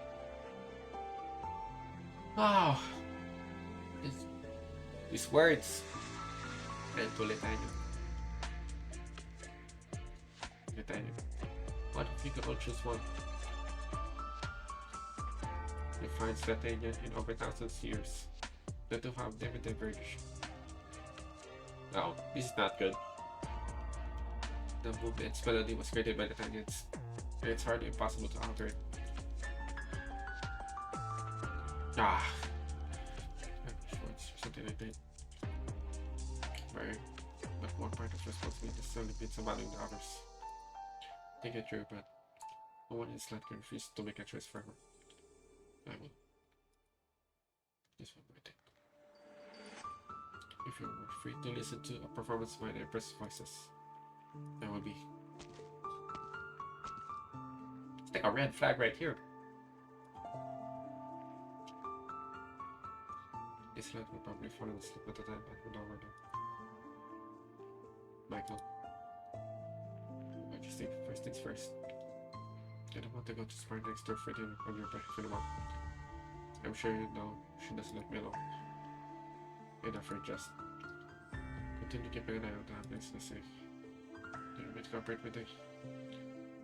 Oh, these words and to Letania. What if you could all choose one? Defines Letania in over thousands of years. The two have never diverged. No, this is not good. The movement's melody was created by the Tangents, and it's hardly impossible to alter it. Ah. Something like that. Right. But one part of responsibility is only bits of valuing the others. They get true, but no one is likely to refuse to make a choice for her. I will. This one might take. If you were free to listen to a performance by the impressive voices, there will be. It's like a red flag right here. This lad will probably fall asleep at the time, but we'll over there. Michael, I just think first things first. I don't want to go to Spar next door for dinner on your breath in a month. I'm sure you know she doesn't let me alone. Enough for just. Continue keeping an eye on the ambulance to safe. Did you make cooperate with the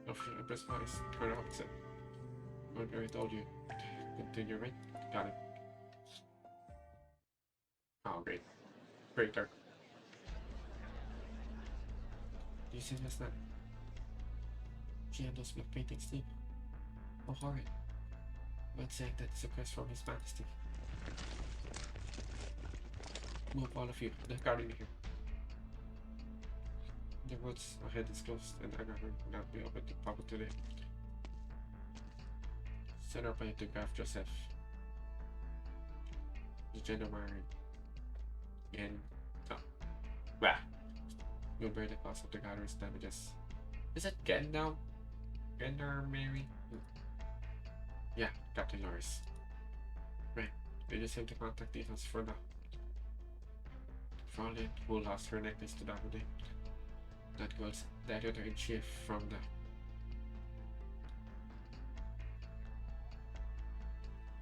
official impressed voice? Or the opposite? What I told you. Continue, right? Got it. Oh, great. Great, Dark. Do you see this night? She had those black paintings too. Oh, horrid. But saying that it's a quest from His Majesty. Move, all of you. The guard in here. The roads ahead is closed, and I will not be open to public today. Send our plane to Graf Joseph. The gendarmerie. And bah. You'll bear the cost of the gatherer's damages. Is it Gen now? Gendarmerie? Yeah, Captain Norris. Right. They just have the contact details for the Fraulein who lost her necklace to Davide. That girl's the editor-in-chief from the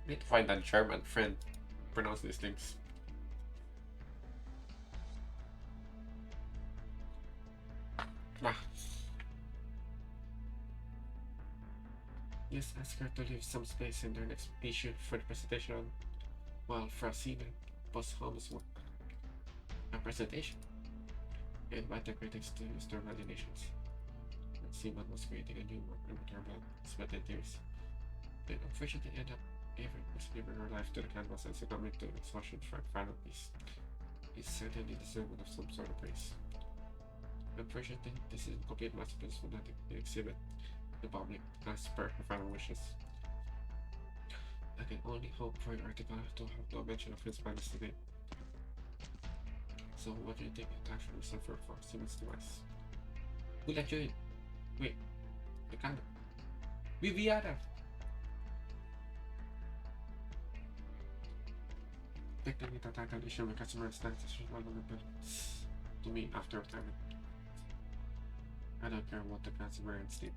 need to find that German friend pronounce these things. Ah. Yes, ask her to leave some space in their next issue for the presentation on, while Francine postpones work. A presentation. Invite the critics to use their imaginations. Seaman was creating a new work with her blood, sweat, and tears. They unfortunately end up giving her life to the canvas and succumbing to exhaustion for a final piece. He's certainly deserving of some sort of praise. Unfortunately, this is a complete masterpiece for nothing to exhibit the public as per her final wishes. I can only hope for your article to have no mention of His Majesty's name. So what do you think it actually suffer for Simon's device? Who let you in? Wait, the candle. Viviana! Technically, the title issue with customer stands as relevant to me after retirement. I don't care what the customer and sleep.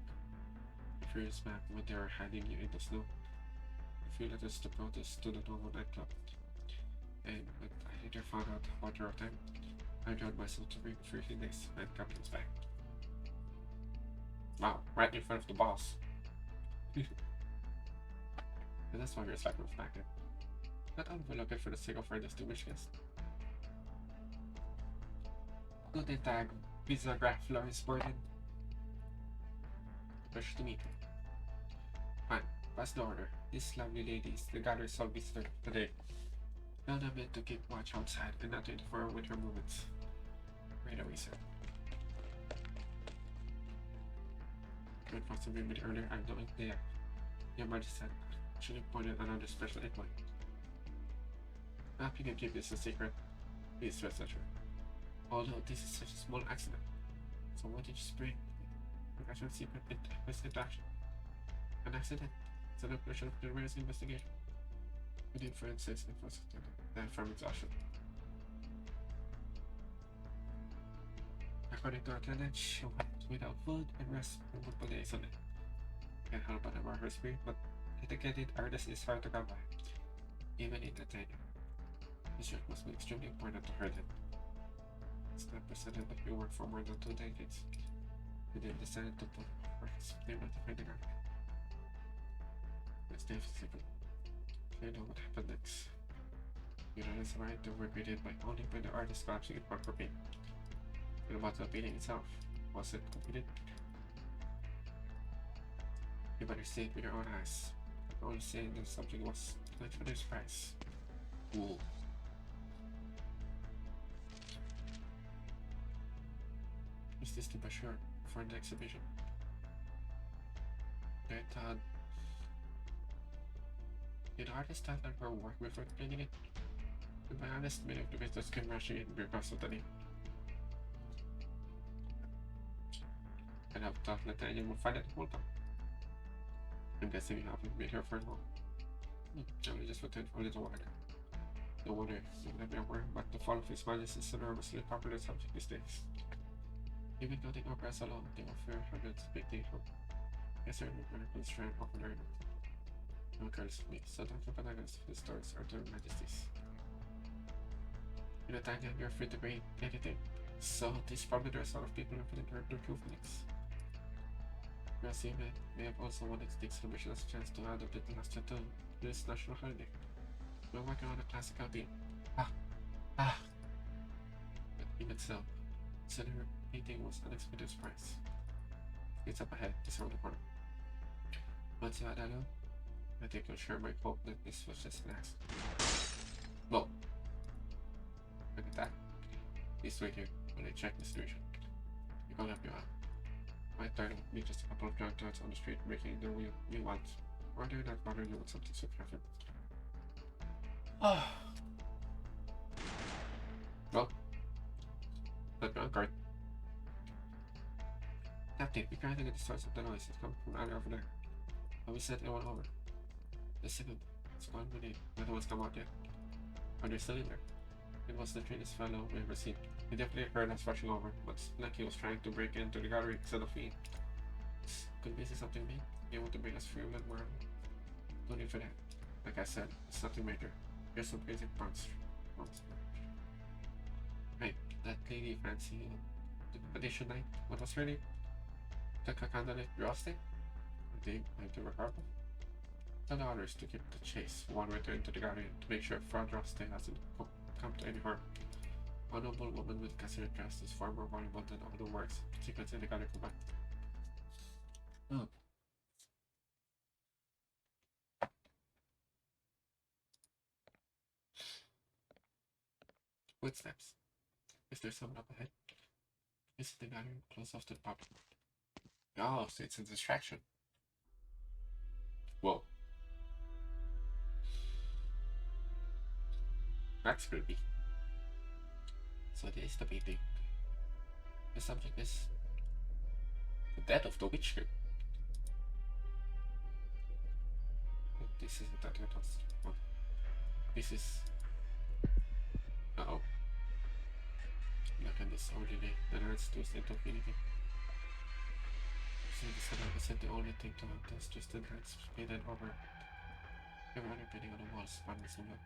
A few years back when they were hiding you in the snow, a few letters to protest to the normal nightclub. And when I later found out about your time, I joined myself to bring 13 days and captain's back. Wow, right in front of the boss. And that's why you're slacking with back there. Not overlook it for the sake of our distinguished guest. Guten Tag, Visa Graf Loris Borden. Pleasure to meet you. Fine, pass the order. This lovely lady is the gatherer's sole visitor today. Now I'm meant to keep watch outside and not to interfere with her movements. Right away, sir. Good for some minute earlier, I'm not there. Your Majesty said, should have pointed another special endpoint. I hope you can keep this a secret. Please rest assured. Although this is such a small accident. So what did you spring? An actual secret interaction. An accident. It's an operation of the rigorous investigation. With inferences and then from exhaustion. According to our attendant, she went without food and rest for multiple days on it. Can't help but admire her spirit, but dedicated artist is hard to come by, even in the tenure. This work must be extremely important to her then. It's not presented that we worked for more than 2 decades. We then decided to put works they were defending her. Let's stay secret. You know what happened next. You know it's right to work with it by only by the artist collapsing in part for pain. And about the painting itself, was it completed? You better see it with your own eyes. I'm only saying that something was Collect for this price. Ooh. Is this the brochure for the exhibition? I thought... Did artists start her work before painting it? To be honest, many of the visitors came rushing in because of the name. And I've thought that anyone will find it whole time. I'm guessing you haven't been here for long. I will just return for a little while. No wonder you would have worried about the fall of His Majesty's enormously popular subject these days. Even though they opera alone, they offer hundreds of big things from. Yes, I remember the strand of an argument. No occurs to me, so don't keep an eye on the stories or their majesties. In a time you're free to bring anything. So this probably there's a lot of people who put in their improvements. Gracie may have also wanted to take celebration as a chance to add a bit of luster to this national holiday. We're working on a classical theme. But even so, her painting was an unexpected surprise. It's up ahead, just around the corner. Once you add that up, I think you'll share my hope that this was just an accident. Whoa. Look at that. Please wait here while I check the situation. You're gonna help you out. My turn will be just a couple of drunk dogs on the street making their way we want. Or they're not bothering you with something so careful. Oh. Well. Let me on guard. Captain, be granted at the source of the noise that comes from alley over there. But we sent everyone over. The second, it's gone with no one's come out yet. Are they still in there? It was the trainest fellow we ever seen. He definitely heard us rushing over, but like he was trying to break into the gallery instead of me. Could be something big. He wanted to bring us free and more. No need for that. Like I said, it's nothing major. Here's some basic parts. Right, that lady fancy addition night. What was her name? The candidate Rusty? I think to recover. Tell the others to keep the chase one return to the gallery to make sure Fraud Rusty hasn't come to any harm. A noble woman with considered dress is far more valuable than all the works secrets in the gallery combined. Oh. Footsteps. Is there someone up ahead? Is the gallery close off to the public? Oh, so it's a distraction. Whoa. That's creepy. So this is the painting. The subject is the death of the witch king. This isn't that it was. Oh. This is. Uh-oh. Look at this orderly. The nerds twist into infinity. So this said the only thing to have this twisted nerds painted over. Every other painting on the walls, finding some look.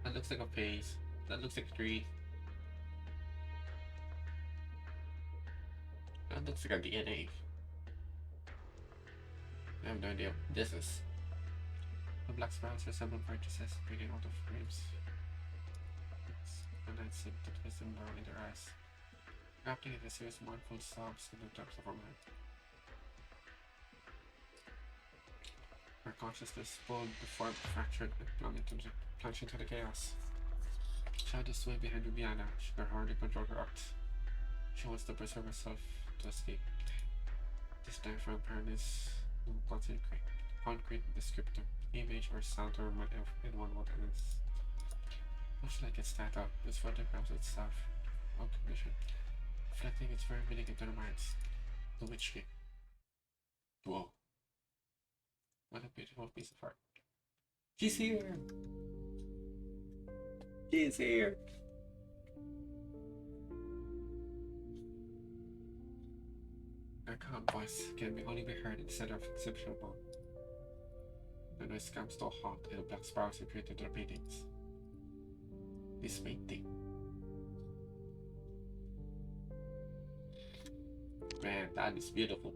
That looks like a face. That looks like a tree. That looks like a DNA. I have no idea what this is. The black sprouts resemble purchases breaking out of frames. And I seem to twist them down in their eyes. After it, a series of mournful sobs in the depths of our mind. Her consciousness pulled, deformed, fractured, and plunged into the chaos. Shadows sway behind Rubiana. She can hardly control her acts. She wants to preserve herself to escape. This diaphragm pattern is concrete descriptor, image or sound or in one what it is. Much like its title, this photographs itself on condition, reflecting its very meaning into the minds. The Witch King. Whoa. What a beautiful piece of art. She's here! She's here! Her calm voice can only be heard in the center of the exhibition hall. The noise comes to a halt and the black spirals appear to their paintings. This painting. Man, that is beautiful.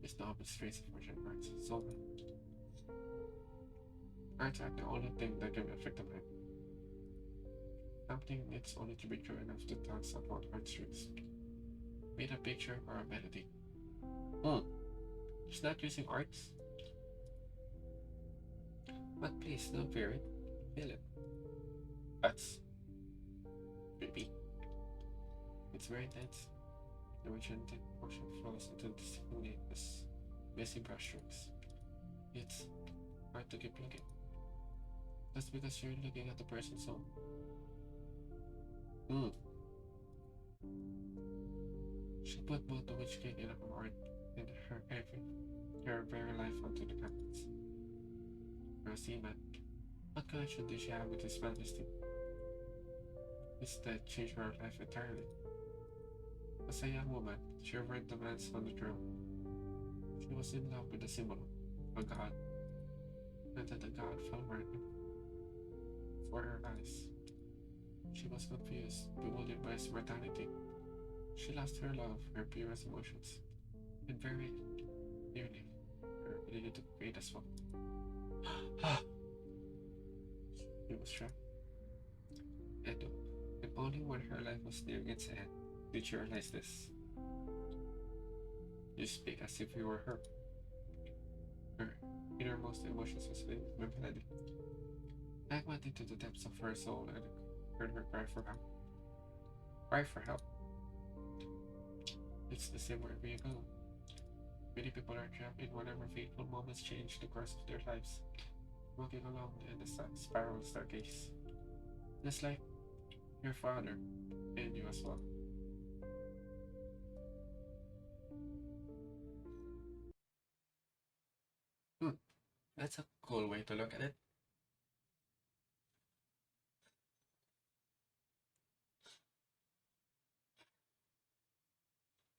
It's not a strange version of arts. So arts are the only thing that can affect the mind. Something needs only to be true enough to tug someone's heartstrings. Be it a picture or a melody. She's not using arts. But please, don't fear it. Feel it. That's creepy. It's very intense. The regenerative portion flows into distinctly as messy brushstrokes. It's hard to keep looking. That's because you're looking at the person's soul. She put both the witch king and her art and her very life onto the canvas. Now see, man, what connection did she have with His Majesty? Instead, changed her life entirely. As a young woman, she overheard demands on the throne. She was in love with the symbol, a god, and that the god fell right before her eyes. She was confused, bewildered by his mortality. She lost her love, her purest emotions, and very nearly her ability to create as well. She was trapped. And only when her life was nearing its end did she realize this. You speak as if you were her. Her innermost emotions was melody. I went into the depths of her soul and heard her cry for help. Cry for help. It's the same wherever you go. Many people are trapped in whatever fateful moments change the course of their lives, walking along in the spiral staircase. Just like your father and you as well. That's a cool way to look at it.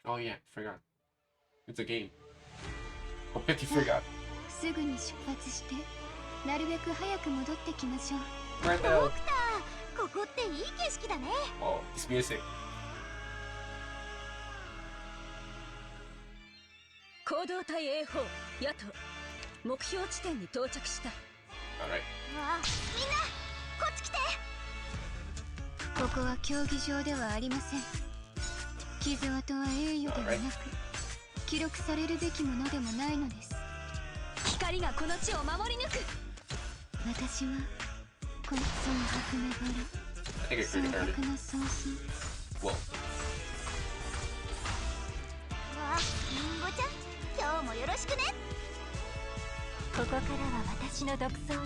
Oh yeah, forgot. It's a game. Completely forgot. すぐに出発して、なるべく早く戻ってきましょう。Right ド now. クター、ここっていい景色だね。 Oh, this music. 行動隊 A4 ヤト目標地点に到着した。 Alright. わあ、みんなこっち来て。ここは競技場ではありません。傷跡は栄誉ではなく、記録されるべきものでもないのです。光がこの地を守り抜く。私はこの蒼白なバ I think ラ、 it's 蒼 pretty early. 白な創品。 Whoa. わあ、リンゴちゃん、今日もよろしくね。ここからは私の独走よ。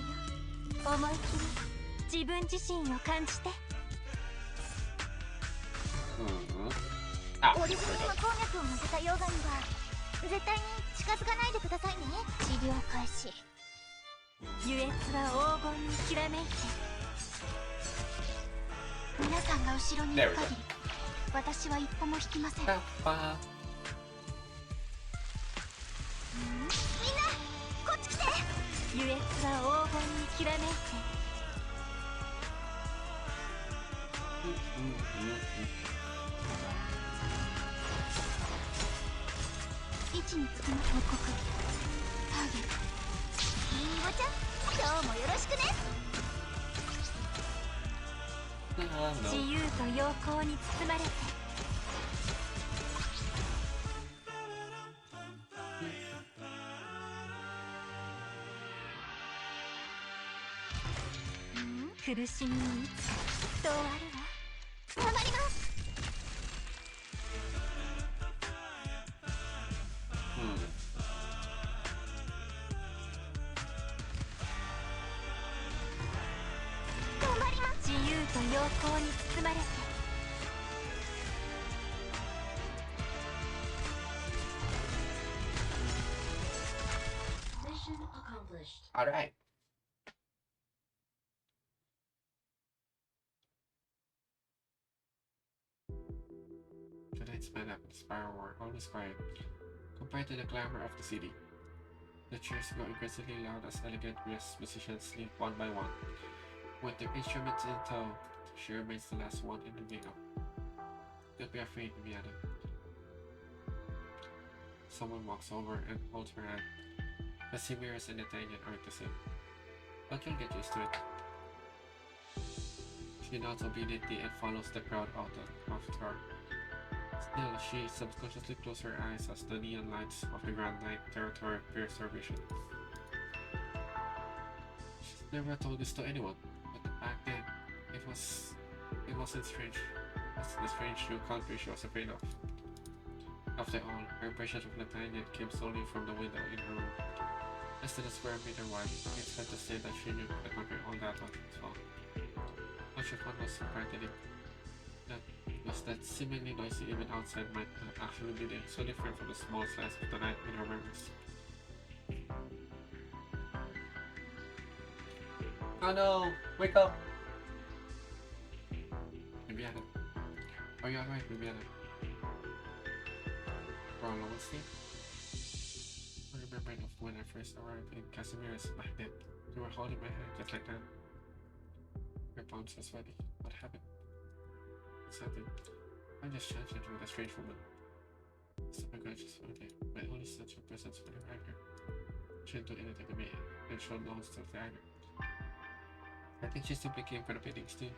思い切り自分自身を感じて。 Ah, オリジ there ナ we ル go. の鉱脈を乗せた溶岩には絶対に近づかないでくださいね。治療開始。優越は黄金にきらめいて。皆さんが後ろにいる限り、私は一歩も引きません。みんな、こっち来て。優越は黄金にきらめいて。位置につきの報告。ターゲット。リンゴちゃん、今日もよろしくね。 No. 自由と陽光に包まれて。苦しみにいつかきっと終わるわ。頑張ります。 頑張ります。自由と陽光に包まれて。 Alright. Tonight's man up in the spiral war, all is quiet. Compared to the glamour of the city, the cheers go increasingly loud as elegant musicians leave one by one. With their instruments in tow, she remains the last one in the makeup. Don't be afraid, Miana. Someone walks over and holds her hand. The sea mirrors and Italian art the same. But you'll get used to it. She nods obediently and follows the crowd out of the car. Still, she subconsciously closes her eyes as the neon lights of the Grand Night territory pierce her vision. She's never told this to anyone, but back then, it wasn't strange. It's the strange new country she was afraid of. After all, her impression of Nathaniel came solely from the window in her room. Less than a square meter wide, it's hard to say that she knew the country all that well. Much of what was surprising was that seemingly noisy even outside might not actually be there, so different from the small slice of the night in her memories. Oh no! Wake up! Viviana. Are you alright, Viviana? For a long sleep? I remember of when I first arrived in Casimiro's back then. You were holding my hand just like that. Your palms were sweaty. What happened? Something. I just chatted with a strange woman. So my conscious one day, my only sense of presence when I arrived here. She didn't do anything to me, and showed no hostility either. I think she simply came for the paintings too.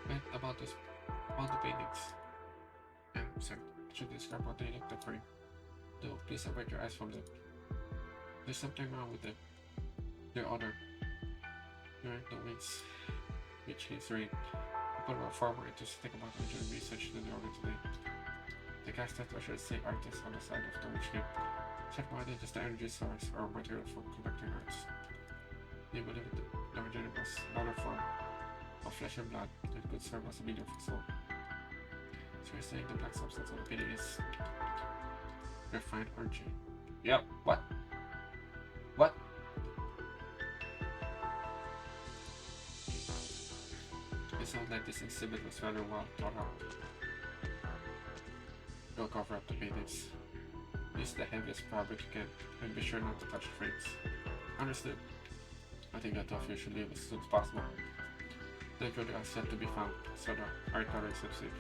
But about the paintings. I'm sorry, I should describe what they looked at for you. No, please avert your eyes from them. There's something wrong with them. They're other. There aren't no wings. Which is rain. People were far more interested about original research than they are today. The cast that I should say artists on the side of the witch game said more than just the energy source or material for conducting arts. They believed the original was another form of flesh and blood that could serve as a medium for soul. So you're saying the black substance of the painting is refined orgy? Yep. What? What? It sounds like this exhibit was rather well thought out. Don't cover up the paintings. Use the heaviest fabric you can, and be sure not to touch frames. Understood. I think that off you should leave as soon as possible. The intruder has yet to be found, so the art gallery is safe.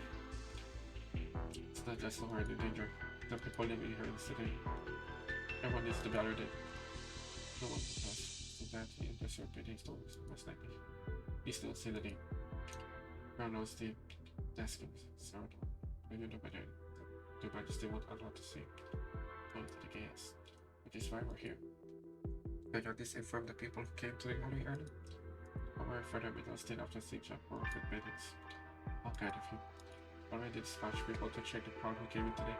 It's not just the word in danger. The people living here in the city. Everyone needs to be alerted. No one can trust. So that he enters your paintings most likely. Please don't say the name. Brown knows the desk is sound. When you know better, the Majesty won't allow to see. Going to the chaos. Which is why we're here. I got this informed the people who came to the gallery earlier. However, further middle state of the siege of work with meetings. All kind of you. Already dispatched people to check the crowd who came in today.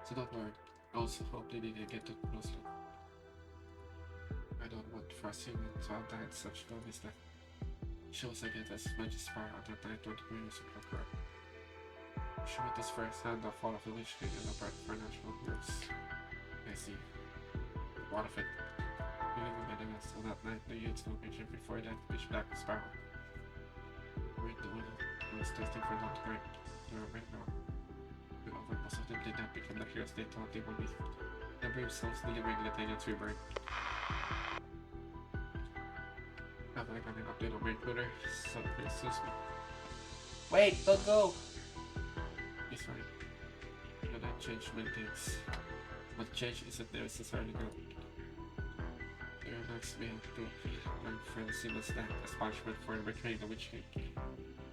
So don't worry. I also hope they didn't get too closely. I don't want for a single to have died such notice that shows again as much as far on that night when the greatest will occur. She witnessed firsthand the fall of the Witch King and the birth of our national heroes. I see. What of it? You live in Madagaskar so that night the youth's location before that pitch black sparrow. Wait, the one who was testing for not right. They were right now. However, most of them did not become the heroes they thought they would be. The brave souls delivering Nathaniel's rebirth. Have I got an update on my recruiter? So please excuse me. Wait, don't go! It's fine. And I changed many things. But change isn't necessarily good. It reminds me to my friend Simon's death as punishment for betraying the Witch King.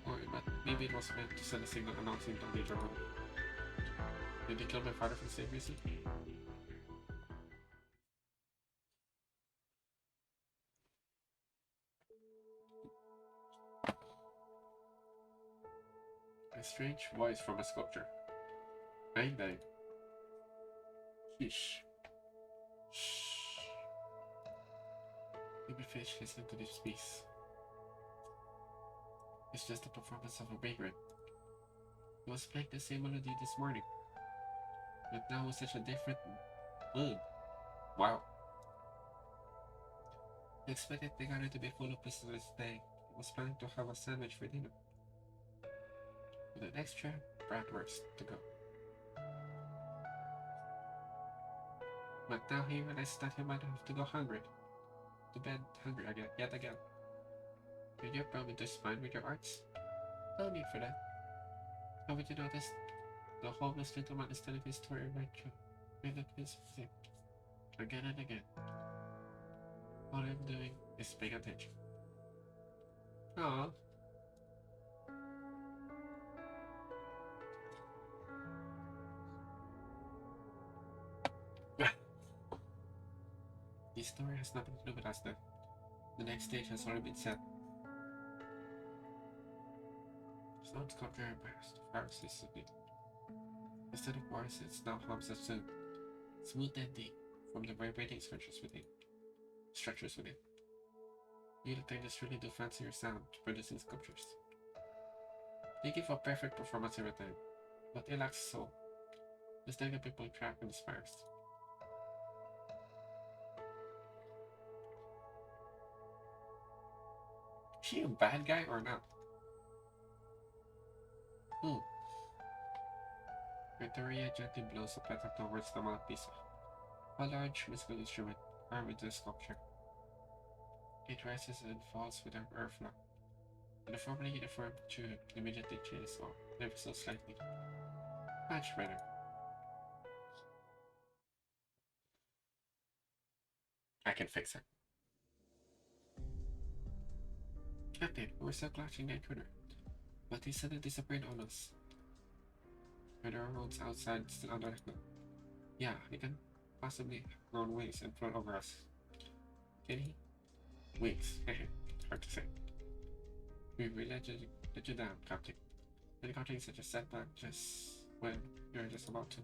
Or maybe it was meant to send a signal announcing the danger room. Did he kill my father for the same reason? A strange voice from a sculpture. Bang bang. Sheesh. Shh. Babyfish listening to this piece. It's just a performance of a vagrant. He was playing the same melody this morning. But now with such a different mood. Wow. I expected the garden to be full of prisoners today. I was planning to have a sandwich for dinner. With an extra bratwurst to go. But now he realized that he might have to go hungry. To bed hungry again, yet again. Did you promise to smile with your arts? No need for that. Haven't you noticed? The homeless gentleman is telling his story right through. And it is him. Again and again. All I'm doing is paying attention. Aww. story has nothing to do with us then. The next stage has already been set. Sounds contrary biased. Herbst is to be. Instead of wars, it's now hums as soon. Smooth and deep from the vibrating structures within. You the thing just really do fancy your sound to producing sculptures. They give a perfect performance every time, but it lacks soul. Just like the people trapped in the spires. Is she a bad guy or not? Victoria gently blows a petal towards the mouthpiece. A large musical instrument armed with a sculpture. It rises and falls with an airflow. And the formerly uniform tune immediately changes or ever so slightly. Much better. I can fix it. Captain, we're still clutching the intruder, but he suddenly disappeared on us. And there are roads outside still undirected. Yeah, he can possibly grow wings and float over us. Can he? Wings. Hard to say. We will let you down, Captain. And encountering such a setback just when you're just about to.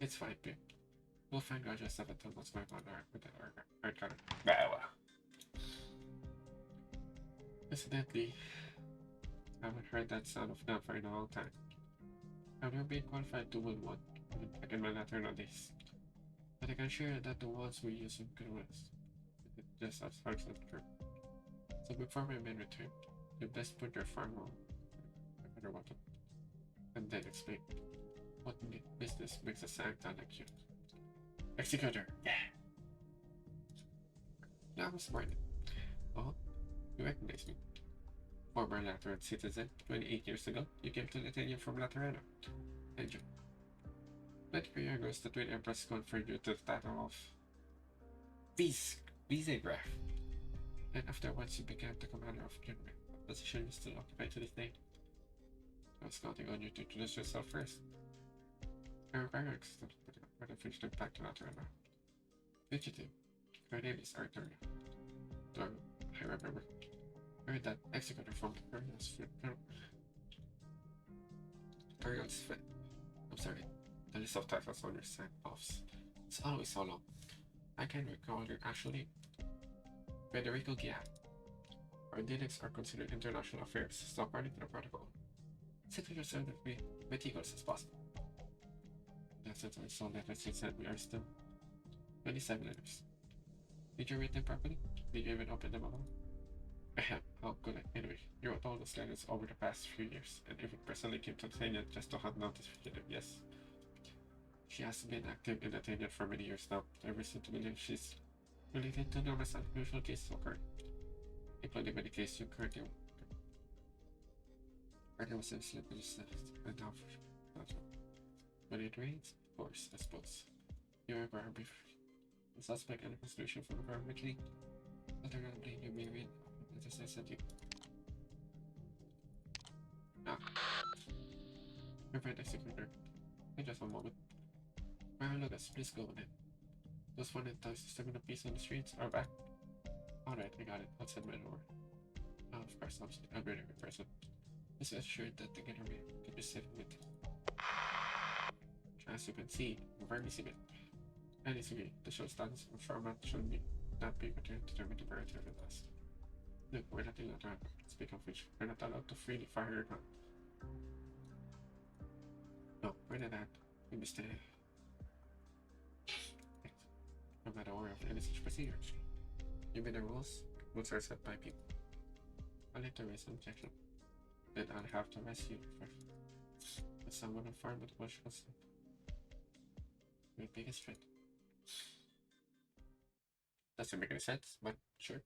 It's fine, babe. We'll find gradual stuff until what's going on with our cutter. Well. Incidentally, I haven't heard that sound of gunfire in a long time. I've never been qualified to wield one, even back in my lateral days. But I can assure that the ones we use in good ones. Just as hard as true. So before my men return, you best put your farm on another weapon. And then explain what business makes a sanctum like you. Executor, yeah! Now I'm smart. Oh, you recognize me. Former Lateran citizen, 28 years ago, you came to Lithuania from Laterana. And you. 24 years ago, the Twin Empress conferred you to the title of Vicegraph. And afterwards, you became the commander of Germany, a position you still occupy to this day. I was counting on you to introduce yourself first. You're very excited for the finish back to Laterana. Fugitive, her name is Arthur. I remember. Heard that executor from Imperial's fit. I'm sorry, the list of titles on your sign-offs. It's always so long. I can't recall your actual name. Federico Gia. Our dealings are considered international affairs, so according to the protocol, simply yourself with me meticulous as possible. That's it, I saw letters you sent me are still 27 letters. Did you read them properly? Did you even open them at all? How could I? Anyway, you wrote all those letters over the past few years, and even personally came to Tanya just to hunt down this fugitive, yes. She has been active in Tanya for many years now. I reason to believe she's related to numerous unusual cases occurring, including many cases you currently was enslaved and now for when it rains, of course, I suppose. You remember our brief the suspect and the resolution from the government league. Alternatively, you may read as I said you. Ah. Prevent executor. Wait just one moment. Mara Lucas, please go with it. Those one that talks disturbing the peace on the streets are back. Alright, I got it. I'll send my over. Of course, I'm ready in person. Just assured that the getaway can be safe with. As you can see, we're very busy. And it's okay. The show stands for format should be not be returned to determine the imperative with us. Look, we're not allowed to happen. Speak of which, we're not allowed to freely fire your gun. No, we're not that. We must no matter worry of any such procedures. You made the rules are set by people. I'll let the raise an objection. Then I'll have to arrest you first. As someone informed with what was your biggest threat. Doesn't make any sense, but sure.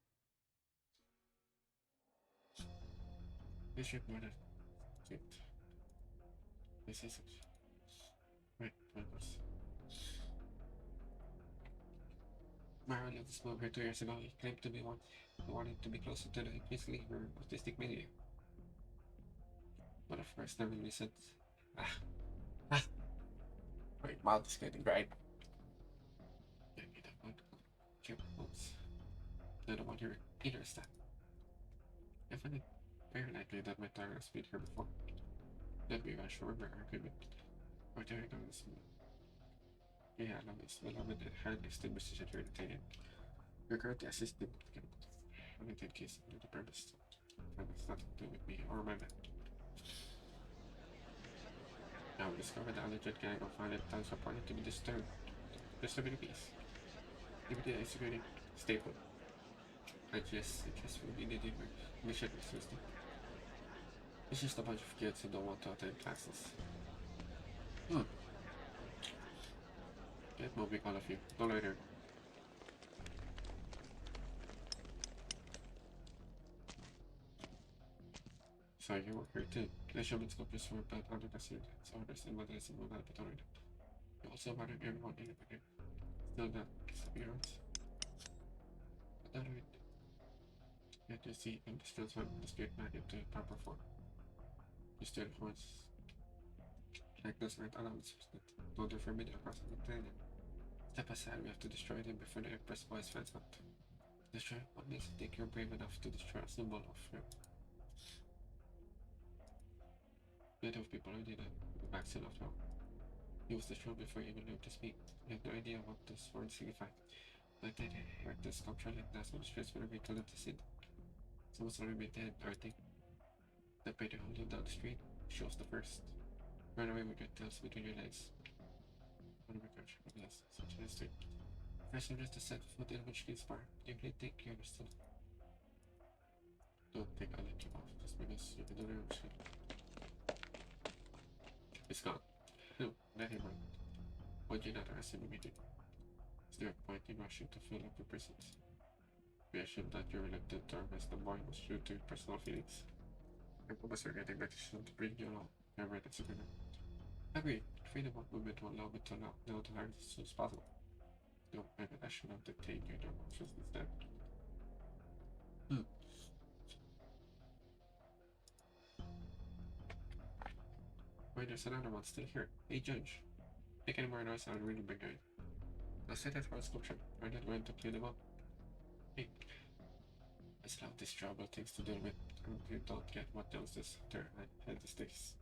This should be it. This is it. Wait, what was? Mara left the school here 2 years ago. He claimed to be one. He wanted to be closer to the increasingly autistic milieu. But of course, never listened. Wait, mouth is getting right. your bones. I don't want your inner stuff. I find it very likely that my daughter has been here before. Let me rush remember our agreement. Or dare I know this one? Yeah, I know this beloved and highly distinguished secretarian. You're currently assisting the only in case of the purpose. And it's nothing to do with me or my men. Now we discovered the alleged gang of violent thugs reported to be disturbing the peace. Liberty executing staple. I just will be needing my mission system. It's just a bunch of kids who don't want to attend classes. Get moving, all of you. No later. So you work here too. The showman's sculptures were built under the students' orders and whether it's will not be tolerated. You also murdered everyone in the game. Still not disappearance. But that right. Yet you see him transform the spirit man into a proper form. You still horns. Like those aren't allowed, but no they're forbidden across the planet. Step aside, we have to destroy them before the Empress boys finds out. Destroy what makes you think you're brave enough to destroy a symbol of fear. Plenty of people already know the vaccine after all. He was destroyed before he even learned to speak. I have no idea what this word signified. But then I heard the sculpture like that's on the streets whenever he told them to sit. Someone's already been dead, aren't they? The painter holding down the street shows the first. Run away with your tails between your legs. One of my country, yes, such a history. First, I'm just to set foot in which needs bar. You really think you're still. Don't think I'll let you off just because you've been doing shit. It's gone. No, let him run. Why'd you not arrest him immediately? Is there a point in rushing to fill up the prisons? We assume that you're reluctant to arrest the boy was due to personal feelings. I promise we're getting back to bring you along. You're right, that's agreement. Agreed. Freedom of movement will allow me to know the learn as soon as possible. No, maybe I should have detained you in your office instead. Wait, there's another one still here. Hey, Judge. Make any more noise, I'll really bring you in. I'll say that for a sculpture. We're not going to clean them up. Hey. I still have these trouble things to deal with. You don't get what else is there. I had the sticks.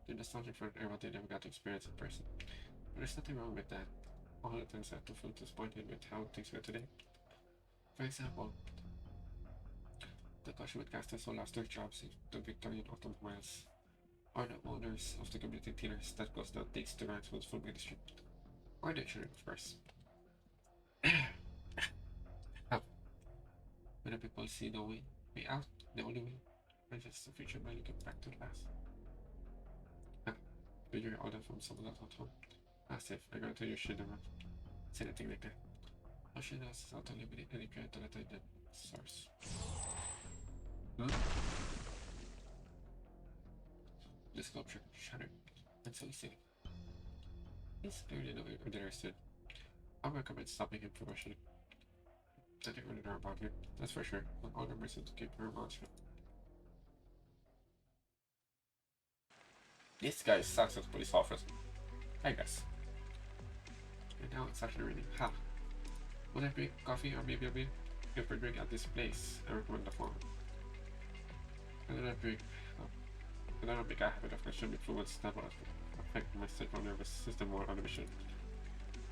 They're nostalgic for an era they never got to experience in person. But there's nothing wrong with that. All the times I have to feel disappointed with how things are today. For example, the Kashmir casters who lost their jobs in the Victorian automobiles, or the owners of the community theaters that goes down takes the rights with full ministry. Or the children, of course. When the people see no way out, the only way, just the future by looking back to the past. Did you order from someone else at home? As if I got to you should never say anything like that. How should I is out to eliminate any character that I did source? The sculpture shattered. That's so silly. He's clearly not interested. I recommend stopping him from rushing. I didn't really know about him, that's for sure. But all the reason to keep her mouth shut. This guy sucks as police officer, I guess. And now it's actually raining. Ha! Would I drink coffee or maybe a beer? If we drink at this place, I recommend the former. I don't drink. I don't make a habit of consuming fluids that will affect my central nervous system more on a mission.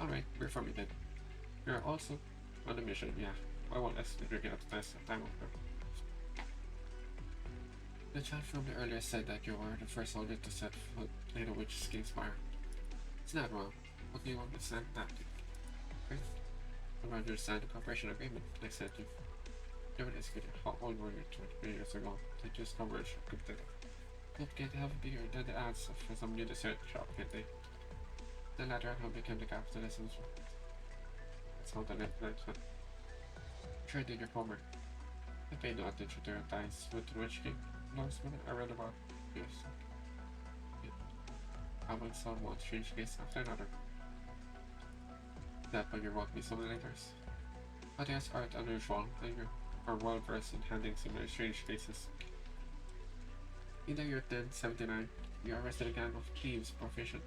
Alright, beer for me then. You're also on a mission, yeah. I won't ask to drink it at the time of her. The child from the earlier said that you were the first soldier to set foot in a witch's king's fire. It's not wrong. What do you want me to send that to? First, I'd rather sign the cooperation agreement I sent you. Never executed. How old were you 23 years ago? They just converged completely. Hope can't have bigger than the odds of some new dessert shop, can't they? The latter how became the capitalism. That's how the net went. Sure did your homework. I paid no attention to your ties with the Rich King. Last minute I read about yes. I went saw one strange case after another. That when you wrote me some letters. But yes, aren't unusual, and you are well versed in handling similar strange cases. In the year 1079, you arrested a gang of thieves proficient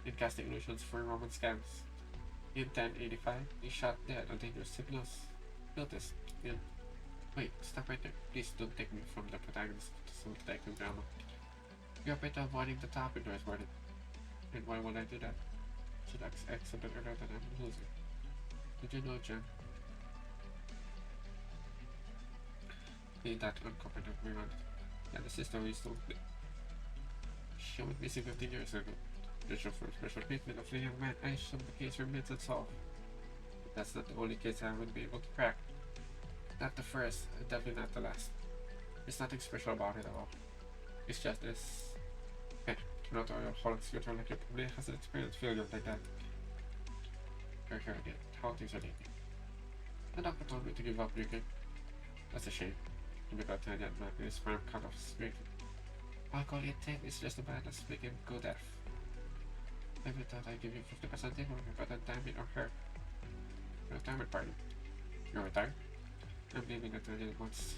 in casting illusions for Roman scams. In 1085, he shot dead on dangerous signals. Notice. In wait, stop right there. Please don't take me from the protagonist to some detective drama. You're better avoiding the topic, Doris Martin. And why would I do that? Should I accept it earlier than I'm a loser? Did you know, Jen? Ain't that uncooperative, we want. Yeah, the sister we told me. She went missing 15 years ago. The for special treatment of the young man. I assume the case remains unsolved. But that's not the only case I would be able to crack. Not the first, and definitely not the last. There's nothing special about it at all. It's just this. Hey, not all your whole executor like you probably has an experience failure like that. You're here again. How things are leaving. The doctor told me to give up drinking. That's a shame. You got to that man in his firm cut off his drink. Alcohol intake is just as bad as making go deaf. Maybe thought I'd give you 50% income, but then damn it or her. Retirement party. You're retired? I'm leaving at 30 months.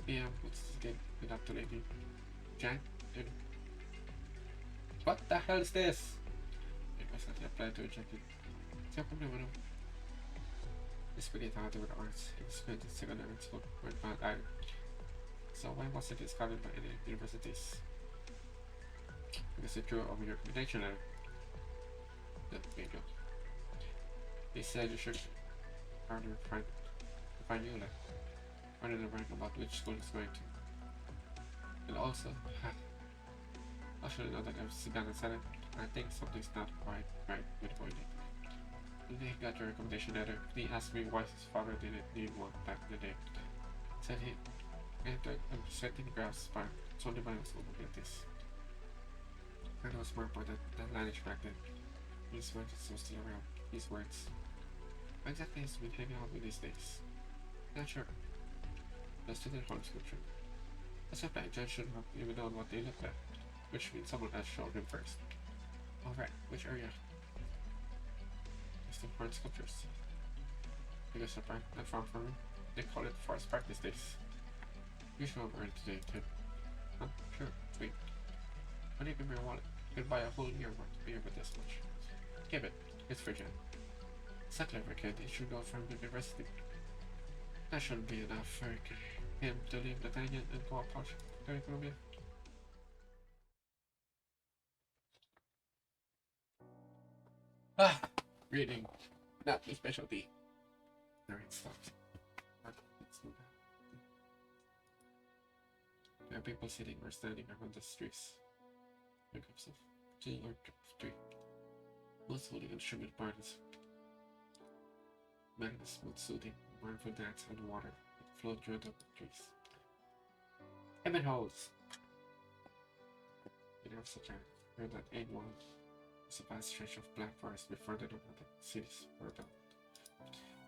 Yeah, what's this game? Good up to lady. Jan? Dude. What the hell is this? It was not applied to reject it. So come on. This really thought with arts. It was spent in secondary school with bad eye. So why wasn't it discovered by any universities? Because it drew over your recommendation letter. Then bingo. They said you should harder find you like rather than write about which school is going to. And also, I should know that I've begun and said it. I think something's not quite right with Boydie. When they got your recommendation letter, he asked me why his father didn't need one back in the day. Said he entered a setting graphs by only by his abilities. And it was more important than language back then. These words are still around. These words. What exactly has been hanging out with these days? Not sure. The student home scripture. As if that judge shouldn't have even known what they looked at, which means someone else showed him first. Alright, which area? It's the horn sculptures. Biggest surprise, not far from me. They call it forest practice days. You should have earned today, Tim. Huh? Sure, sweet. Why do you give me your wallet? You could buy a whole year worth of beer with this much. Give it. It's for Jen. It's a clever kid. He should go from university. That shouldn't be enough for him to leave the canyon and go approach Columbia. Ah, reading. Not my specialty. Alright, stopped. There are people sitting or standing around the streets. There comes of 2 or 3. Most holding instrument parties. Man in a smooth soothing, mindful dance on the water that flowed through the trees. Heaven holds! In Herbst, heard that ain't one. There's a vast stretch of black forest before the cities were built.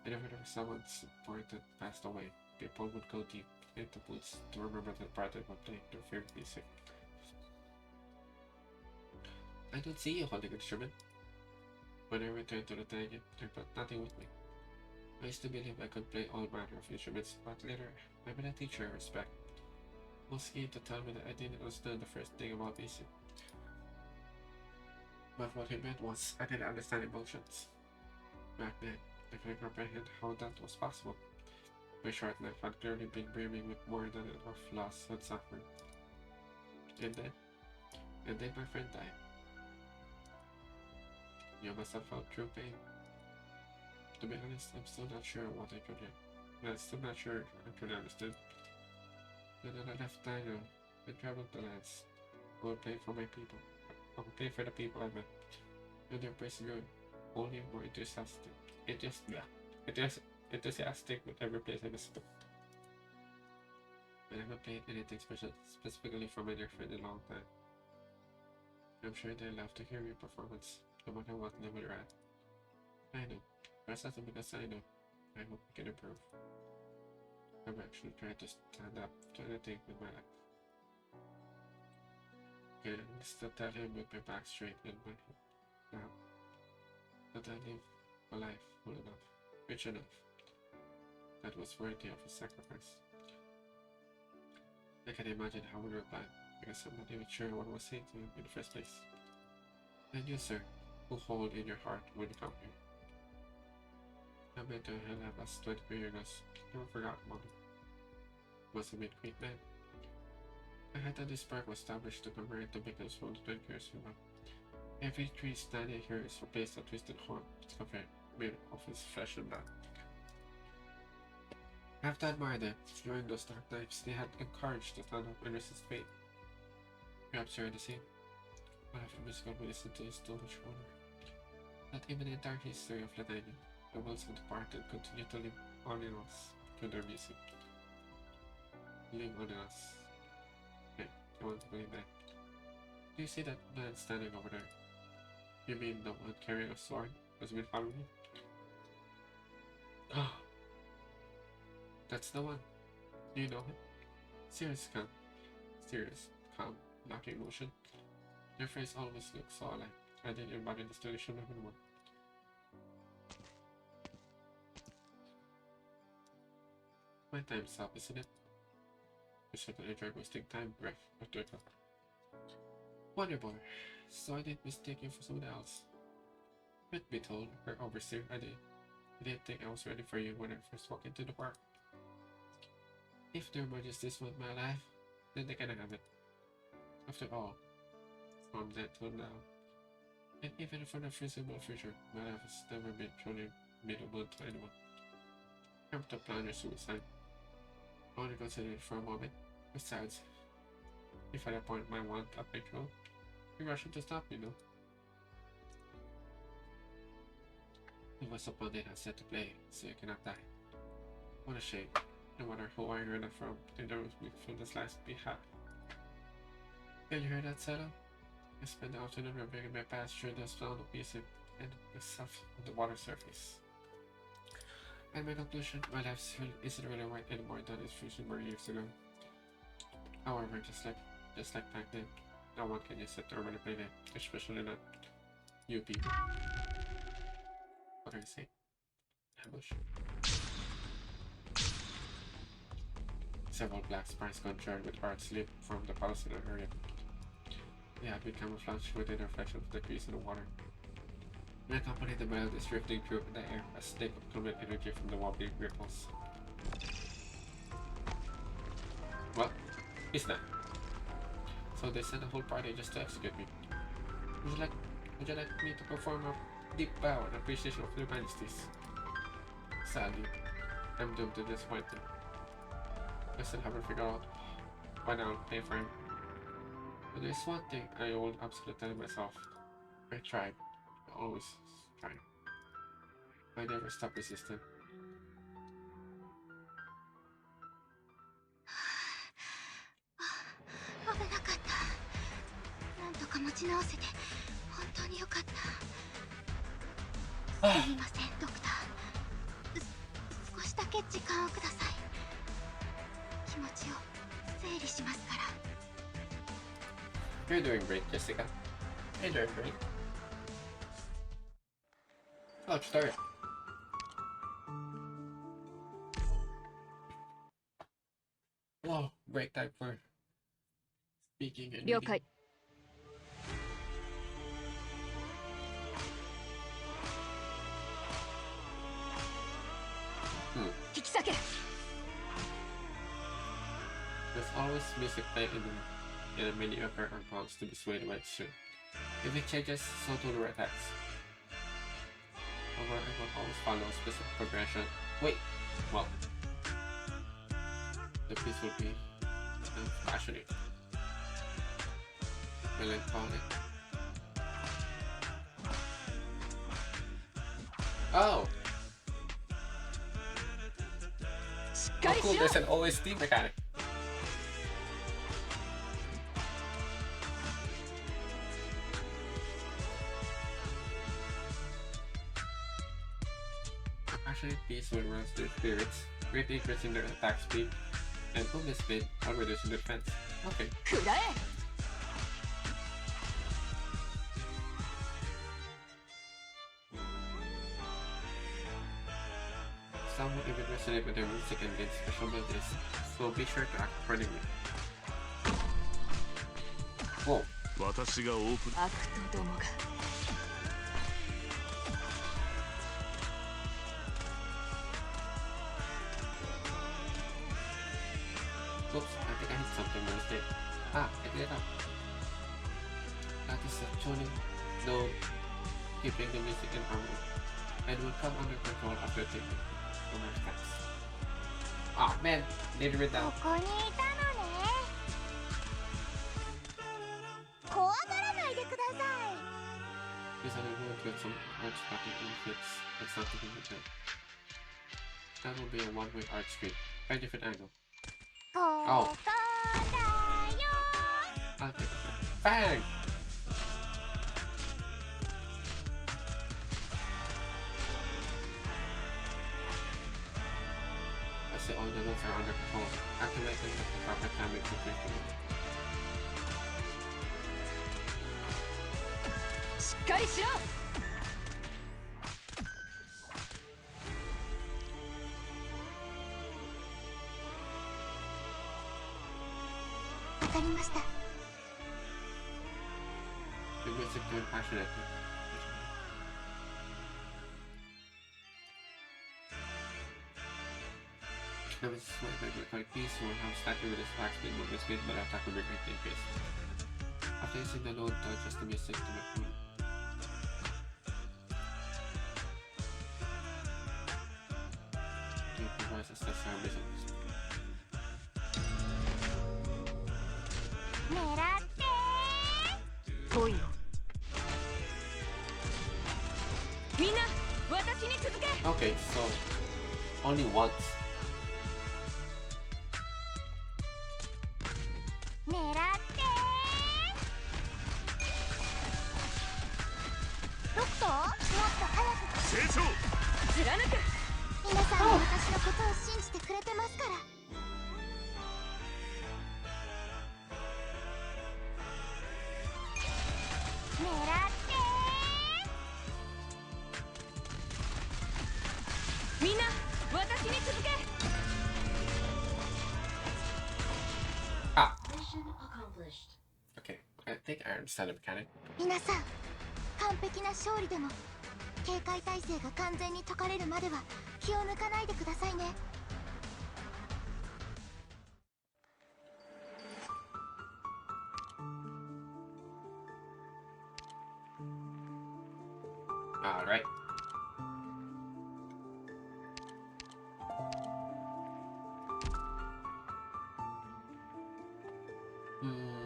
And whenever someone's important passed away, people would go deep into woods to remember that brother would play their favorite music. I don't see you holding an instrument. When I returned to the canyon, I brought nothing with me. I used to believe I could play all manner of instruments, but later I met a teacher I respect. Who was keen to tell me that I didn't understand the first thing about music. But what he meant was I didn't understand emotions. Back then, I couldn't comprehend how that was possible. My short life had clearly been brimming with more than enough loss and suffering. And then my friend died. You must have felt true pain. To be honest, I'm still not sure what I could do. I'm still not sure I could understand. Then I left Dino and traveled the lands. I would play for my people. I would play for the people I met. And their praise grew only more enthusiastic. Enthusiastic with every place I visited. I never played anything specifically for my dear friend in a long time. I'm sure they love to hear your performance, no matter what level you're at. I know. Precisely because I know. I hope I can improve. I've actually tried to stand up to anything with my life. And still tell him with my back straight and my head down that I live a life full enough, rich enough, that was worthy of a sacrifice. I can imagine how we replied, because I'm not even sure what I was saying to him in the first place. And you, sir, who hold in your heart when you come here. I meant to have us 20 years. Never forgot about it. Must have been great man. I had that this park was established to commemorate the victims from the 20 years ago. Every tree standing here is replaced with a twisted horn. It's made of his flesh and blood. I have to admire them. During those dark nights, they had the courage to stand up and resist fate. Perhaps you're the same. One of the musical we listen to is still much older. Not even the entire history of Latania, the worlds of the departed continue to live on in us through their music. Live on in us. Okay, I want to believe that. Do you see that man standing over there? You mean the one carrying a sword who's been following you? Oh, that's the one. Do you know him? Serious, calm, lacking emotion. Your face always looks so alike. I didn't embody the situation of anyone. My time's up, isn't it? You certainly enjoyed wasting time, breath, or turtle. Wonder boy, so I didn't mistake you for someone else. Truth be told, we're overseer, I didn't think I was ready for you when I first walked into the park. If their majesties want my life, then they can have it. After all, from then till now, and even for the foreseeable future, my life has never been truly meaningful to anyone. Come to plan your suicide. Only consider it for a moment. Besides, if at a point my want up control, you're rushing to stop me, no? It was upon that I set to play, so you cannot die. What a shame. No matter who I heard that from, they never me from this last be happy. Can you hear that, Settle? I spent the afternoon reviewing my past through the sound of music and the stuff on the water surface. And my conclusion, my life isn't really right anymore than it was more years ago. However, just like back then, no one can just sit there and play them, especially not you people. What do you say? Ambush. Several black sprites concerned with art slip from the Palestinian area. They had been camouflaged with the reflection of the trees in the water. We accompanied the melodies drifting through the air as they could energy from the wobbly ripples. What is that? So they sent a whole party just to execute me. Would you like me to perform a deep bow in appreciation of your majesties? Sadly, I'm doomed to disappoint them. I still haven't figured out why I'll pay for him. But there's one thing I will absolutely tell myself. I tried. I always try. I never stop resisting. 危なかった。なんとか持ち直せて本当によかった。すみません、ドクター。少しだけ時間をください。気持ちを整理しますから。You're doing great, Jessica. You're doing great. Oh, start it. Wow, break time for speaking and 了解。 引き裂け。 There's always music playing in a mediocre or bounds to be swayed by its tune. If it changes, so do the attacks. However, I will always follow a specific progression. Wait, well, the piece will be passionate, melancholic. Oh! Oh cool, there's an OST mechanic. Passionate piece will runs their spirits, greatly increasing their attack speed, and movement speed while reducing defense. Okay. Some will even resonate with their music and gain special abilities, so be sure to act accordingly. Whoa. 悪とどもが Oops, I think I hit something by mistake. Ah, I did it up. That is a tuning node keeping the music in harmony, and will come under control after taking over steps. Ah, man, didn't read that. ここにいたのね。怖がらないでください。 Yes, I will get some art spotting in fits and something in the That will be a one-way art screen. Find different angle. ここだよ。 I'll take it. Bang! I see all the notes are under control. Activate them at the proper timing to break them. しっかりしろ。わかりました。 The music turned passionate. Now this is my quite peaceful how starting with his flash being moved speed but attack will be greatly increased. After using the load to adjust the music to make mood. To improvise as necessary rhythms. 狙って来いよ。みんな、私に続け。 Okay, so only once. 狙ってドクター、もっと早く。成長。貫く。皆さんは私のことを信じてくれてますから。狙ってみんな、私に続け。 Ah! Okay, I think I understand the mechanic. 皆さん、完璧な勝利でも警戒態勢が完全に解かれるまでは気を抜かないでくださいね。 Alright. Hmm.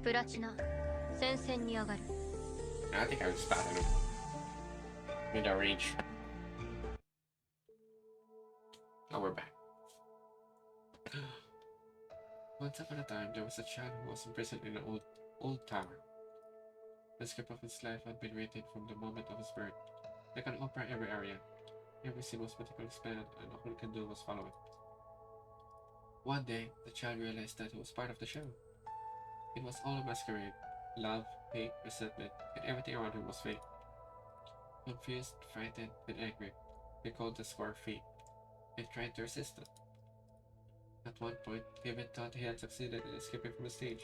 プラチナ戦線に上がる。 I think I would start him. Mid our range. Oh, we're back. Once upon a time, there was a child who was imprisoned in an old tower. The script of his life had been written from the moment of his birth. Like an opera, every area, every scene was meticulously planned, and all he could do was follow it. One day, the child realized that he was part of the show. It was all a masquerade. Love, hate, resentment, and everything around him was fake. Confused, frightened, and angry, he called the score fate, and tried to resist it. At one point, he even thought he had succeeded in escaping from the stage.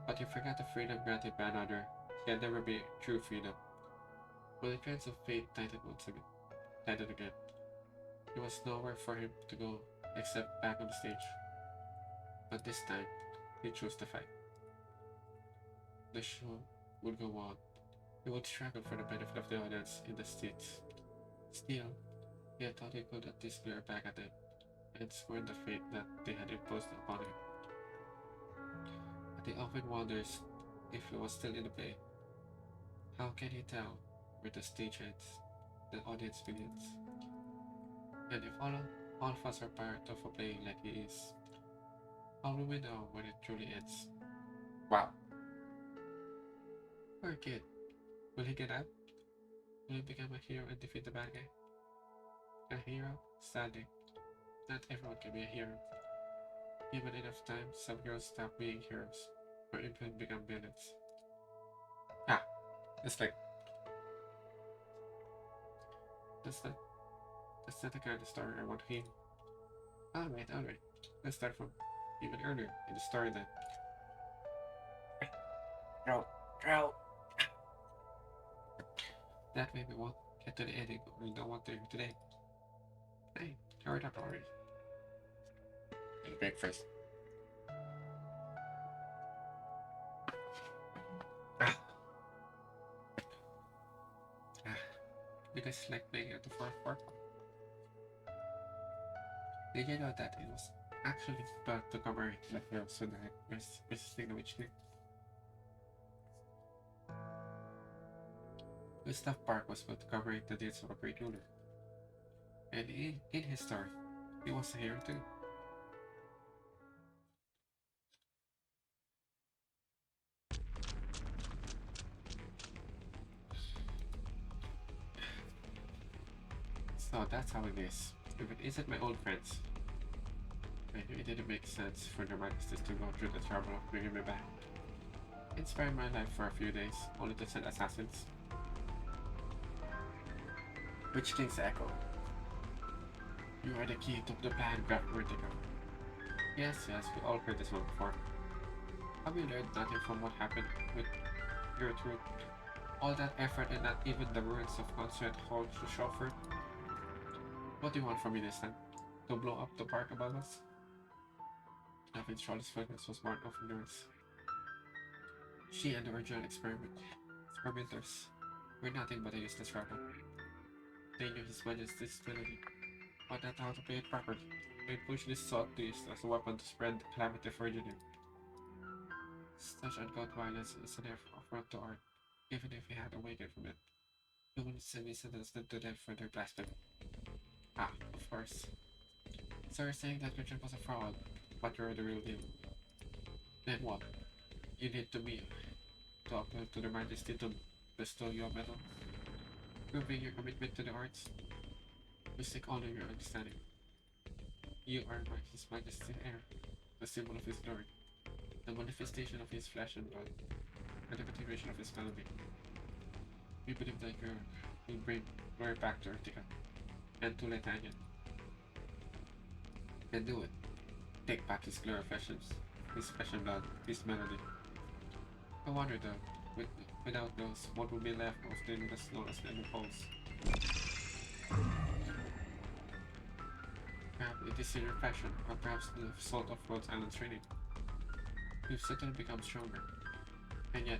But he forgot the freedom granted by another can never be true freedom. When the trance of fate tightened again, there was nowhere for him to go except back on the stage. But this time, he chose to fight. The show would go on. He would struggle for the benefit of the audience in the seats. Still, he had thought he could at least glare back at them and scorn the fate that they had imposed upon him. But he often wonders if he was still in the play. How can he tell where the stage ends, the audience begins? And if all of us are part of a play like he is, how will we know when it truly ends? Wow. Poor kid. Will he get out? Will he become a hero and defeat the bad guy? A hero? Sadly, not everyone can be a hero. Given enough time, some girls stop being heroes, or even become villains. Ah, it's like that's not that's not the kind of story I want to hear. Alright. Let's start from even earlier in the story then. Drow. That way we won't get to the ending, but we don't want to hear today. Hey, hurry up already. Break first. Ah. You guys like playing at the fourth part? Did you know that it was actually about to commemorate the heroes who died resisting the Witch King? Gustav Park was about to commemorate the deeds of a great ruler. And in his story, he was a hero too. So that's how it is. If it isn't my old friends, I knew it didn't make sense for their majesties to go through the trouble of bringing me back. It spared my life for a few days, only to send assassins. Witch King's Echo. You are the key to the plan, Graf Vertigo. Yes, we all heard this one before. Have you learned nothing from what happened with your truth? All that effort and not even the ruins of Consuet Hall to show for it? What do you want from me this time? To blow up the park above us? Nothing Charlotte's focus was born of endurance. She and the original experimenters were nothing but a useless rabble. They knew His Majesty's ability, but not how to play it properly. They foolishly sought to use it as a weapon to spread calamity for Virginia. Such uncut violence is an affront to art, even if we had awakened from it. We would be sentenced to death for their blasphemy. Ah, of course. So you're saying that Richard was a fraud, but you're the real deal. Then what? You need to appeal to their majesty to bestow you a medal, proving your commitment to the arts. We seek honor your understanding. You are His Majesty's heir, the symbol of his glory, the manifestation of his flesh and blood, and the continuation of his family. We believe that you will bring glory back to Urtica and to Letania. And do it. Take back his glory his flesh and blood, his melody. I wonder though, without those, what will be left of the universe known as the Pulse? Perhaps it is in your passion, or perhaps the result of Rhodes Island's training. You've certainly become stronger, and yet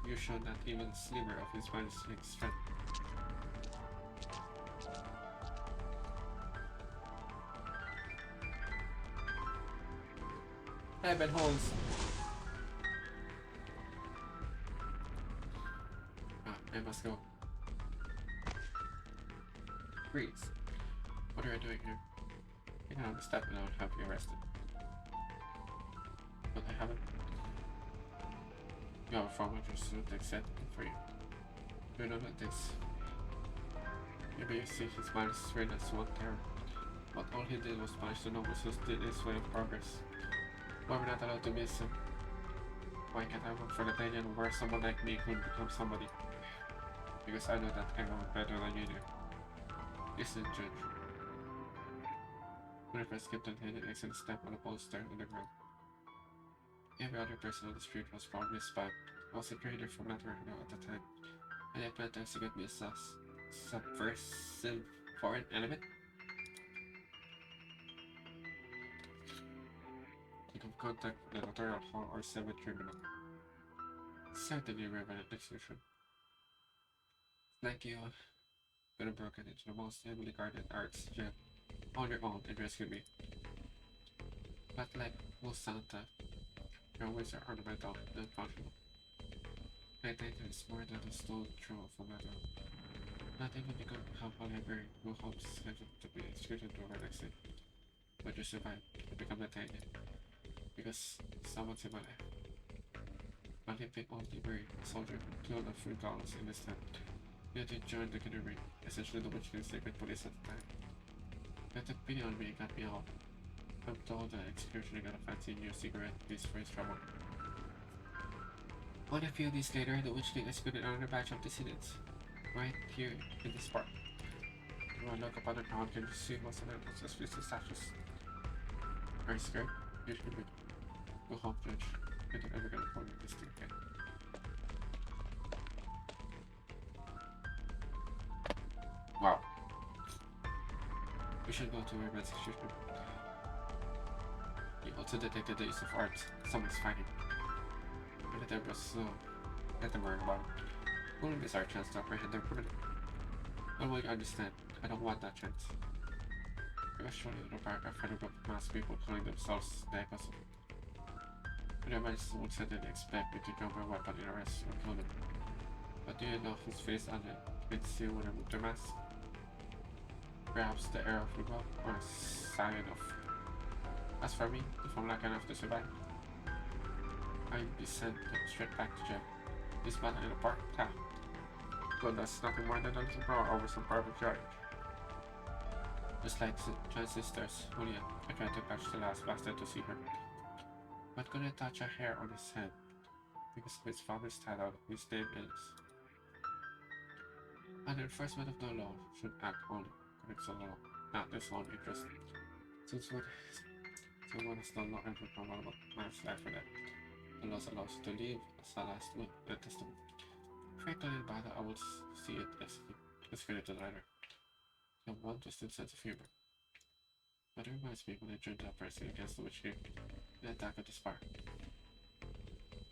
you show not even a sliver of his majesty's strength. Heaven holes. I must go. Freeze. What are you doing here? You can step without having you arrested. But I haven't. You have a form of your suit accepted for you. You know that this. Maybe you see his mind's reign as one terror. But all he did was punish the nobles who stood in his way of progress. Why we're not allowed to miss him? Why can't I work for the opinion where someone like me could become somebody? Because I know that everyone better than you do. Listen, Judge. Whenever I skipped on him, an accident step on a poster on the ground. Every other person on the street was probably a spy. I was a trader from Lateran at the time, and I planned to execute me as subversive foreign element. You can contact the notarial hall or civil tribunal. Certainly, Reverend Execution. Like you could have broken into the most heavily guarded arts jail on your own and rescued me. But like most Santa, your ways are ornamental and functional. I think it's more than a stone throw of a metal. Not even you could have a library who hopes scheduled to be executed over next day. But you survive and become a tiny. Because someone saved my life. But if they only buried a soldier killed a few dollars in this town, yet he joined the Canary, essentially the Witch King's secret police at the time. They took pity on me and got me out. I'm told the executioner got a fancy new cigarette piece for his trouble. Only a few days later, the witch king executed another batch of dissidents, right here in this park. When I look upon the ground, can you see what's in it? What's this piece of statues? Are you scared? You should be. Go home, Judge. I don't ever gonna point this thing again. Wow. We should go to Herbst's execution. He also detected the use of art. Someone's fighting. And the dead was so. Let them worry about it. We'll miss our chance to apprehend their criminal. Well, we understand. I don't want that chance. We was shown in the park a friendly group of masked people calling themselves the Echoes. Their majesty would certainly expect me to drop my weapon in arrest or kill them. But do you know whose face on it could see when I remove their mask? Perhaps the heir of Ruba or scion of. As for me, if I'm lucky enough to survive, I'd be sent straight back to jail. This man in the park, ha. But that's nothing more than a little brawl over some private charge. Just like John's sisters, Julia, I tried to catch the last bastard to see her. But couldn't touch a hair on his head because of his father's title, his name is. An enforcement of the law should act only against the law, not his own interest. Since one has done not ever come about man's life for that, the law allows you to live as a last will and testament. If I don't bother, I will see it as credited either. I have one twisted sense of humor. But it reminds me when I joined up pressing against the witch king in the attack of the spark.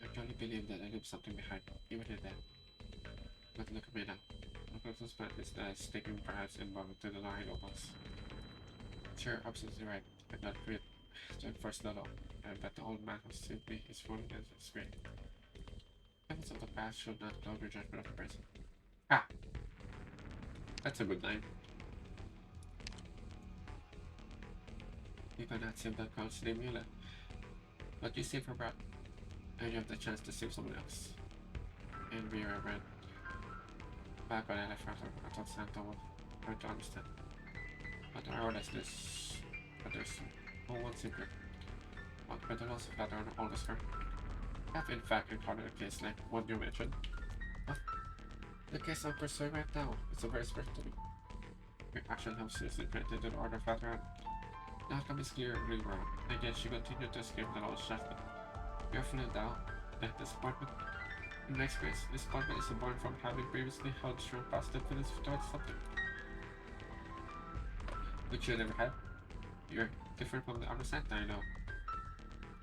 I truly believe that I leave something behind, even in that. But look at me now. Look at this man is sticking perhaps involved to the line of us. Sure, absolutely right. I'm not great to enforce the law. I bet the old man who sued me is fully against his grave. Heavens of the past should not cloud your judgment of the present. Ah! That's a good line. You cannot save that girl's name, Mila. But you save her brat, and you have the chance to save someone else. And be your friend. Back when I left Frankfurt, I thought Santa would try to understand. But I realized this. But there's no one secret. But the loss of that are all this her. I have in fact encountered a case like one you mentioned. But the case I'm pursuing right now is a very special to me. Your action helps seriously granted an order of Flatteran. The outcome is clearly wrong, and yet she continued to escape the law's judgment. Fearfully doubt that disappointment. In my experience, disappointment is born from having previously held strong positive feelings towards something which you never had. You're different from the other Santa I know.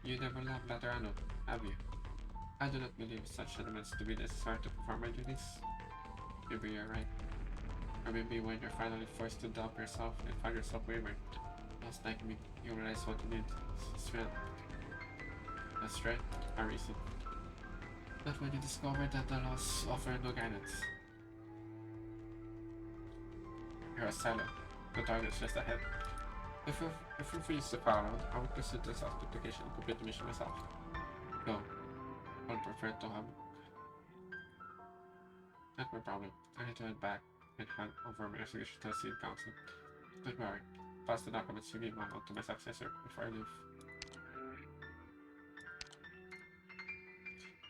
You never loved Laterano, have you? I do not believe such sentiments to be necessary to perform my duties. Maybe you're right. Or maybe when you're finally forced to doubt yourself and find yourself wavering, just like me, you realize what you need. Strength. A strength, a reason. But when you discover that the laws offer no guidance, you're a silo. The target's just ahead. If you refuse to follow, I would pursue the self-duplication and complete the mission myself. No, I would prefer to have. Not my problem. I need to head back and hand over my investigation to the City Council. Don't worry. Pass the documents you need on to my successor before I leave.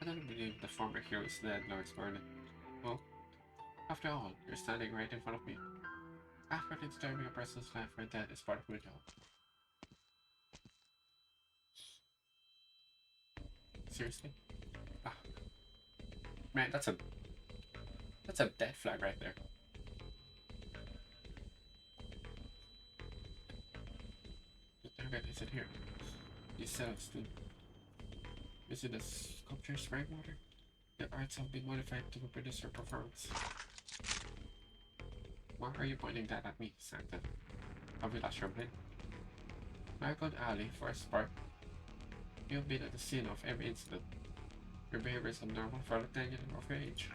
I don't believe the former hero is dead, Lord Spartan. Well, after all, you're standing right in front of me. After disturbing a person's life or death is part of my job. Seriously? Ah. Man, that's a dead flag right there. The target isn't here. These cells too. Is it a sculpture spraying water? The arts have been modified to reproduce your performance. Why are you pointing that at me, Santa? Have you lost your mind? Marigold Alley, for a spark. You've been at the scene of every incident. Your behavior is abnormal for a lieutenant of your age.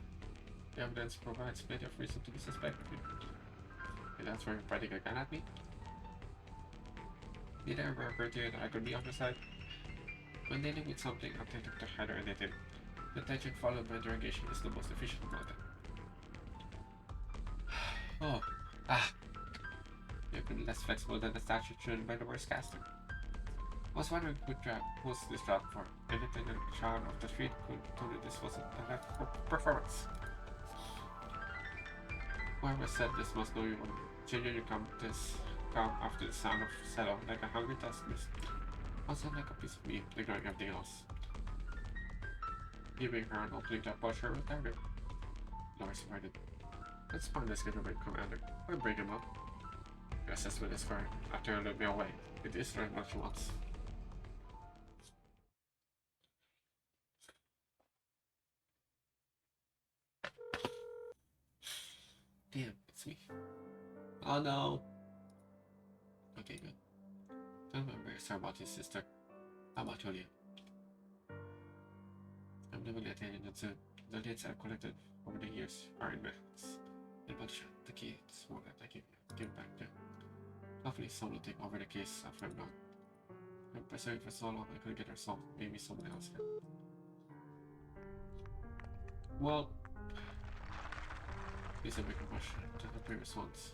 The evidence provides plenty of reason to be suspected of you. And that's why you're pointing a gun at me? Did I ever occur to you that I could be on your side? When dealing with something attempting to hide or anything, detention followed by interrogation is the most efficient method. Oh, ah! You significantly less flexible than the statue chosen by the worst caster. I was wondering who was this job for. Anything in the charm of the street could tell you this wasn't a live performance. Whoever said this must know you will genuinely come after the sound of cello like a hungry tusk mist. Also like a piece of meat, ignoring everything else. Giving her an opening to approach her with anger. Laura smarted. Let's find this getaway commander. I'll bring him up. Assess with his card. After he looked me away. It is very much once. Damn, it's me. Oh no. Okay, good. Don't remember sorry about his sister. How about Julia? I'm living at the end of the dates I've collected over the years are in methods. But the key is more that I give back to. Hopefully someone will take over the case after I'm gone. I'm pursuing for so long I couldn't get her solved. Maybe someone else can. Well, these are big rush to the previous ones.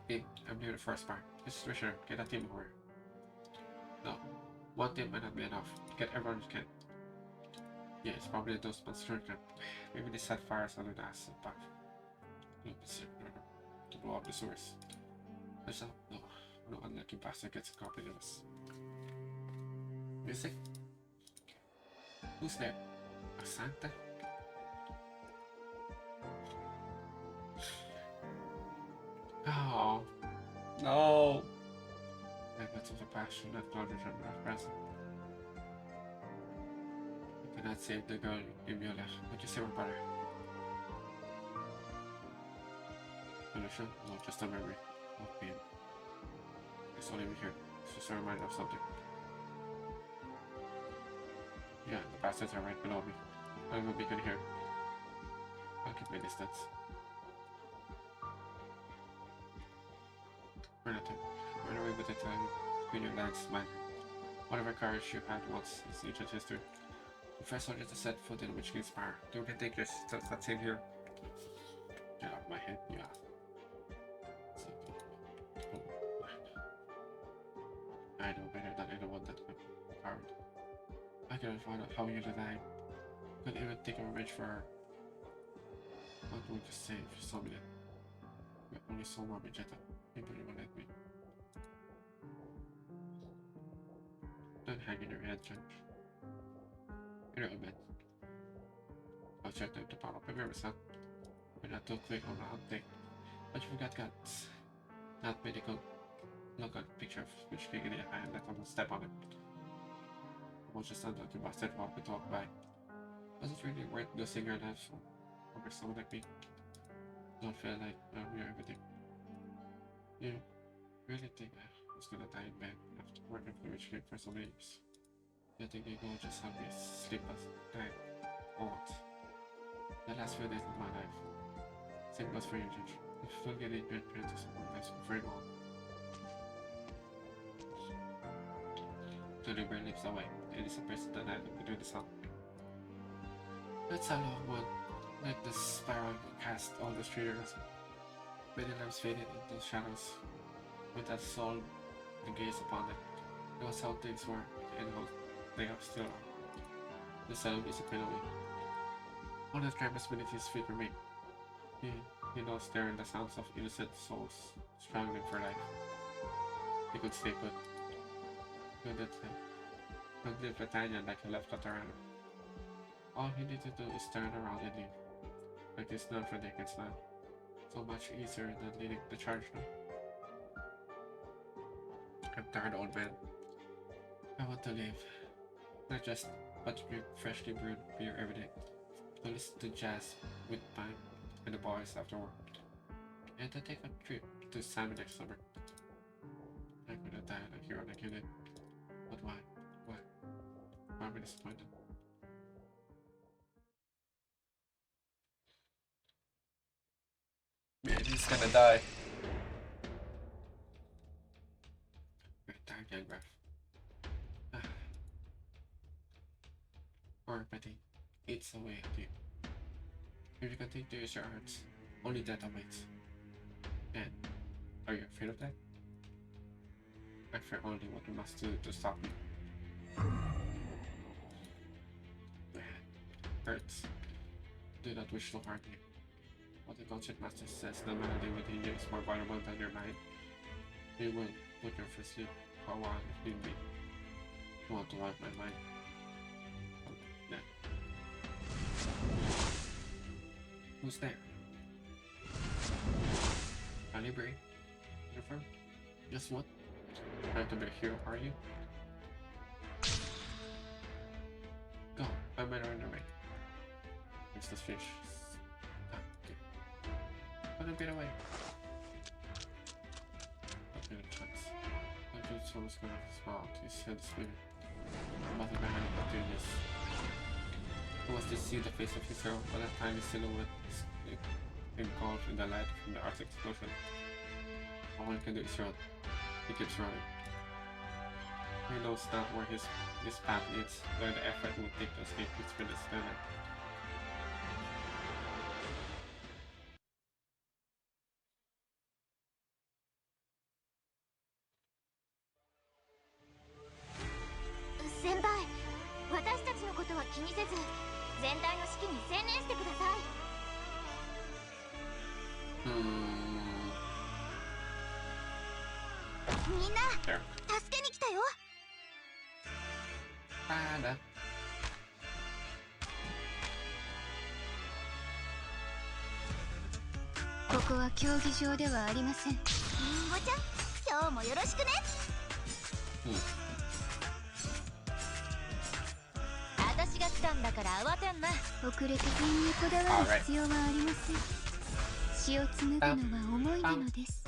Hey, I'm near the first part. Just Richard, get that team over. No, one team might not be enough. Get everyone you can. Yeah, it's probably those monsters. Maybe they set fires under the acid pipe. To blow up the sewers. There's no unlucky bastard gets a copy of this. Music? Who's there? A Santa? Oh, no! That's of a passion that God is not present. You cannot save the girl in your life, but you save her brother. Illusion? No, just a memory of pain. It's only here. It's just a reminder of something. Yeah, the bastards are right below me. I will be good here. I'll keep my distance. Run away with it, between your legs, man. Whatever courage you had once is ancient history. The first soldier to set foot in which can inspire. Don't get dangerous, that same here. Get out of my head, yeah. I know better than anyone that I'm coward. I couldn't find out how you died. Couldn't even take a revenge for her. What would you say if you saw me then? You only saw more Vegeta. Maybe you will let me. Don't hang in your head, Judge. You're not a man. I'll check the power up every son. We're not too quick on the hunting. But you forgot guts. Not medical. Look at the picture of which king in the eye and let someone step on it. Watch the sun like you bastard walk and talk by. Was it really worth losing your life over someone like me? Don't feel like you're everything. You really think I was gonna die in bed after working for Rich King for so many years? You think you go just have this sleepless night or what? The last few days of my life. Same goes for you, Judge. If you don't get injured trying to support us for very long. The river leaps away. It disappears in the night between the sun. That's a long one. Like the spiral cast all the streeters. Many lamps faded into shadows. With that soul and gaze upon them. It was how things were, and how they are still are. The sound disappeared away. All the tremors beneath his feet remained. He knows there in the sounds of innocent souls struggling for life. He could stay put. Could leave Britannia like he left Katarana. All he needed to do is turn around and leave. Like this known for decades now. So much easier than leading the charge now. I'm tired, old man. I want to leave. Not just but to drink freshly brewed beer every day. To listen to jazz with pine and the boys after work. And to take a trip to Salmon next summer. I could have died like hero like you did. But why? Why am I disappointed? Man, he's gonna die. You're tired, young ref. Poor Betty. It's away at you. If you continue to use your arts, only death awaits. And are you afraid of that? I fear only what we must do to stop me. Hurts. Do not wish to harm you. What the Concept Master says, no matter within you is more vulnerable than your mind. You will put your first sleep for a while if need be. You want to wipe my mind. Yeah. Who's there? A library? Uniform? Guess what? Trying to be a hero, are you? Go, I'm better on the way. Fix this fish. Ah, okay. Let him get away. Not get a chance. I just was gonna smile to his head spinning. The mother behind him doing this. He was to see the face of his hero, but that tiny silhouette engulfed in the light from the Arctic explosion. All he can do is run. He keeps running. He knows not where his path leads, where the effort will take to escape his fitness standard. Senpai, 私たちのことは気にせず、全体の指揮に専念してください。みんな、助けに来たよ。ここは競技場ではありません。リンゴちゃん、今日もよろしくね。私が来たんだから慌てんな。遅れて点にこだわる必要はありません。血を紡ぐのは思いなのです。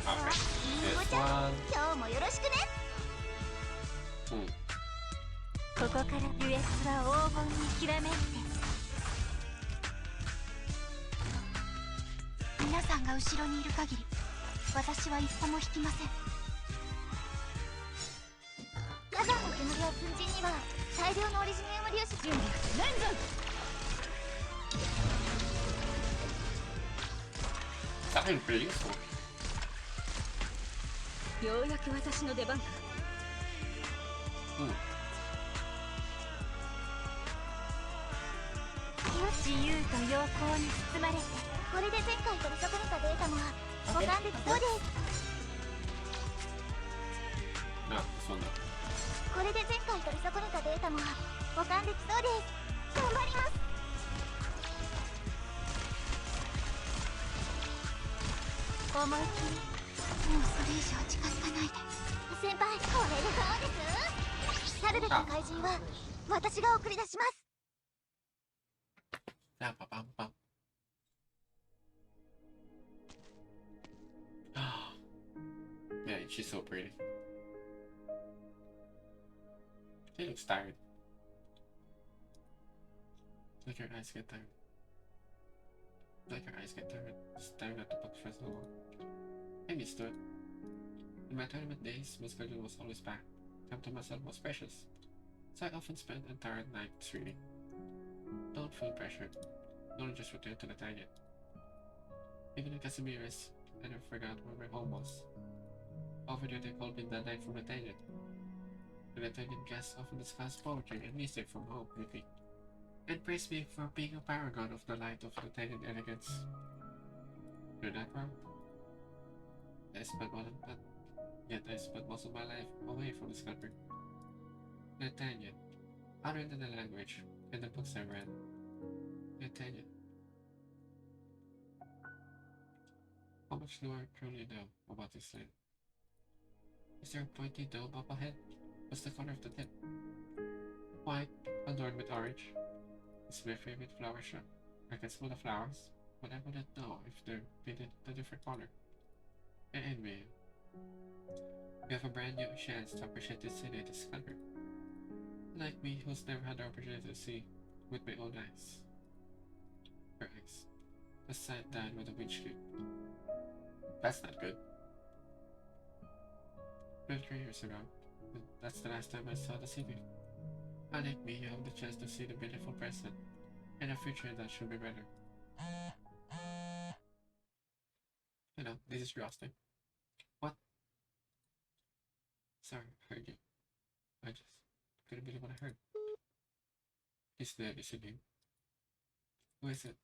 リンゴちゃん、今日もよろしくね。ここからユエスは黄金にきらめいて。皆さんが後ろにいる限り、私は一歩も引きません。火山の煙を粉塵には大量のオリジニウム粒子。準備連続。ようやく私の出番か。自由と陽光に包まれて、これで前回取り損ねたデータも保管できそうです。これで前回取り損ねたデータも保管できそうです。頑張ります。思い切り。もうそれ以上近づかないで。先輩、これでどうです？去るべき怪人は私が送り出します。Yeah, she's so pretty. She looks tired. Like her eyes get tired. Staring at the book for so long. I'm used to it. In my tournament days, my schedule was always packed. Time to myself was precious, so I often spent entire nights reading. Don't feel pressured. Don't just return to the tangent. Even in Casimiris, I never forgot where my home was. Over there they called me the Knight from the Tangent. And the Tangent guests often discuss poetry and music from home with me, and praise me for being a paragon of the light of the Tangent elegance. You're not wrong. I spent most of my life away from this country. The Tangent, other than the language and the books I read. The Tangent. How much do I truly know about this land? Is there a pointy dome up ahead? What's the color of the tip? White, adorned with orange. It's my favorite flower shop. I can smell the flowers, but I wouldn't know if they're painted a different color. I envy you. You have a brand new chance to appreciate this city this color. Like me, who's never had the opportunity to see with my own eyes. Her eyes. The sight died with a windshield. That's not good. 23 years ago. That's the last time I saw the city. Unlike me, you have the chance to see the beautiful present and a future that should be better. You know, this is exhausting. What? Sorry, I heard you. I just couldn't believe what I heard. He's dead, isn't he? Who is it?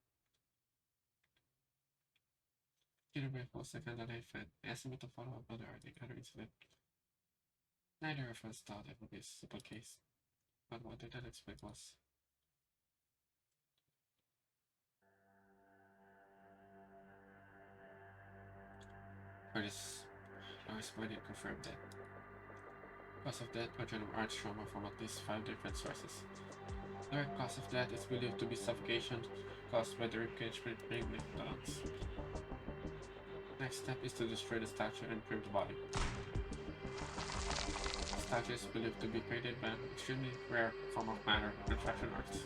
Peter Ray for a second that I fed. I asked him what to follow up on the other incident. Neither of us thought it would be a simple case, but what I didn't expect was. Curtis, our spotted confirmed that. Cause of death, or general arch trauma from at least 5 different sources. The direct cause of death is believed to be suffocation caused by the ribcage between the lungs. Next step is to destroy the statue and crib the body. The statue is believed to be created by an extremely rare form of matter, refraction arts.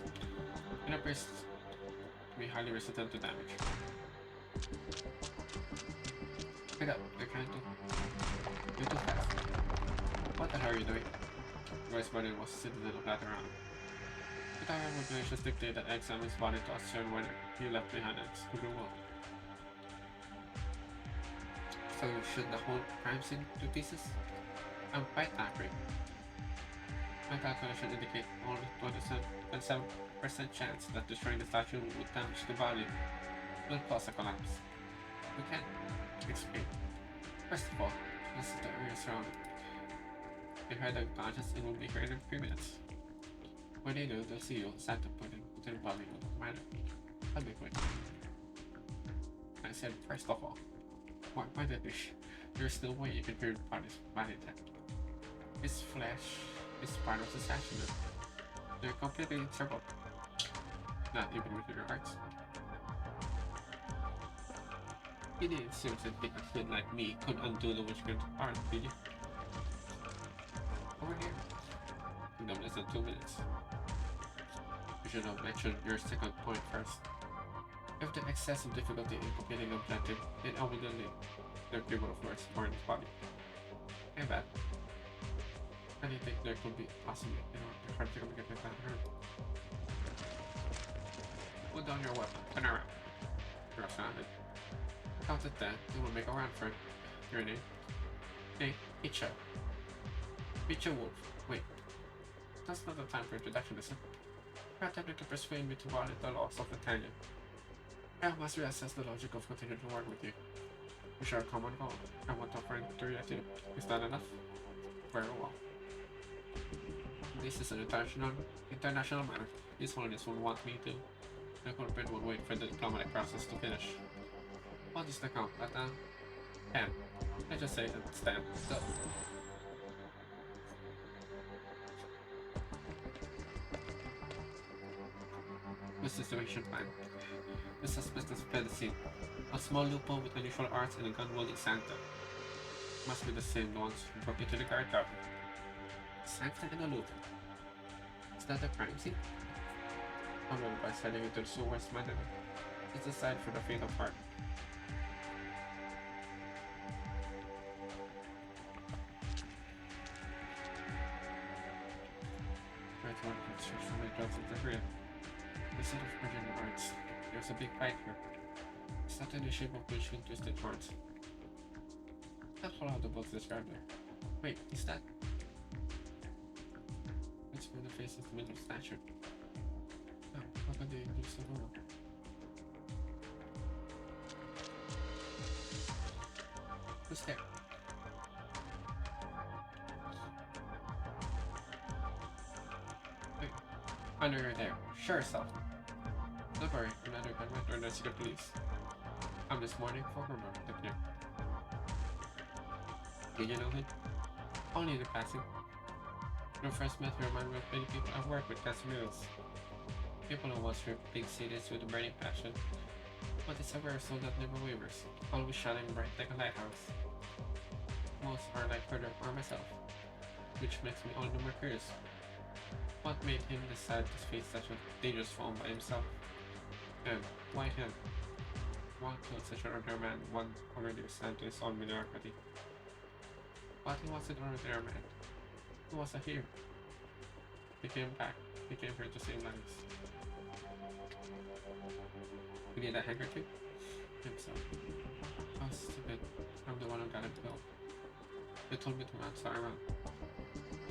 It appears to be highly resistant to damage. Pick up, they're trying to. You're too fast. What the hell are you doing? Roy's body was sitting in a flat around. The tower regulations dictate that I examine his body to ascertain whether he left behind an excluded wound. So you shoot the whole crime scene to pieces? I'm quite accurate. My calculation indicate only 27% chance that destroying the statue would damage the body will cause a collapse. We can't explain. First of all, this is the area surrounded. If you're unconscious, it will be here in a few minutes. When they do, they'll see you sat up put in the body will matter. I'll be quick. I said, first of all, why did this? There's no way you can clear the body's body attack. His flesh is part of the statue. They're completely inseparable. Not even with your hearts. You didn't seriously think a kid like me could undo the witchcraft art, did you? Over here. In less than 2 minutes. You should have mentioned your second point first. If the excessive difficulty in completing the objective, then evidently they're capable of restoring his body. And bad. I didn't think there could be possibly hard to get that hurt. Put down your weapon. Turn around. You're surrounded. Count at 10, then we'll make a run for it. Your name? Name? Icha. Icha Wolf. Wait. That's not the time for introduction, is it? You're attempting to persuade me to violate the laws of the canyon. I must reassess the logic of continuing to work with you. We share a common goal. I want to offer to you too. Is that enough? Very well. This is an international matter. His Holiness will want me to. The corporate will wait for the diplomatic process to finish. What is the count? Let down? 10. Let's just say that stand. Go. The situation plan. The suspect has fled the scene. A small loophole with unusual arts and a gun-wielding Santa. Must be the same ones who broke into the guard tower. Santa and a loophole. Is that the crime scene? Followed by sending it to the sewers manually. It's a side for the faint of heart. Right one can search for my drugs in the real. Instead of original arts, there's a big fight here. It's not in the shape of wishing twisted horns. That's how the books describe there. Wait, is that? It's for the face of the middle statue. Oh, how could they do so well? Who's there? Wait, under there. Sure, self. Don't worry, I'm not a or the secret police. I'm this morning former the clear. Do you know him? Only in the passing. When I first met her, remind me of many people I've worked with Casimiros. People who once were big cities with a burning passion, but it's a rare soul that never wavers, always shining bright like a lighthouse. Most are like her or myself, which makes me all the more curious. What made him decide to face such a dangerous fall by himself? And why him? Why killed such an ordinary man, one already assigned to his own mediocrity? But he wasn't an ordinary man. He was a hero. He came back. He came here to save lives. We need a handkerchief? I think so. Oh, stupid. I'm the one who got him killed. They told me to not start around.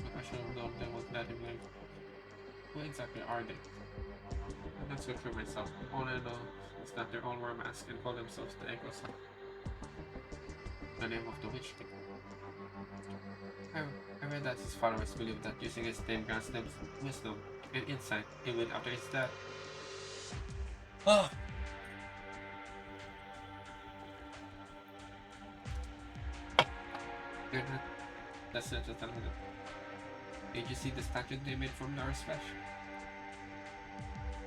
But I should have known they won't let him leave. Who exactly are they? I'm not so sure myself. All I know is that they all wear masks and call themselves the Echoes. The name of the Witch King. I read that his followers believe that using his name grants them wisdom and insight even after his death. Oh! They're not. That's not just another. Did you see the statue they made from Lara's flesh?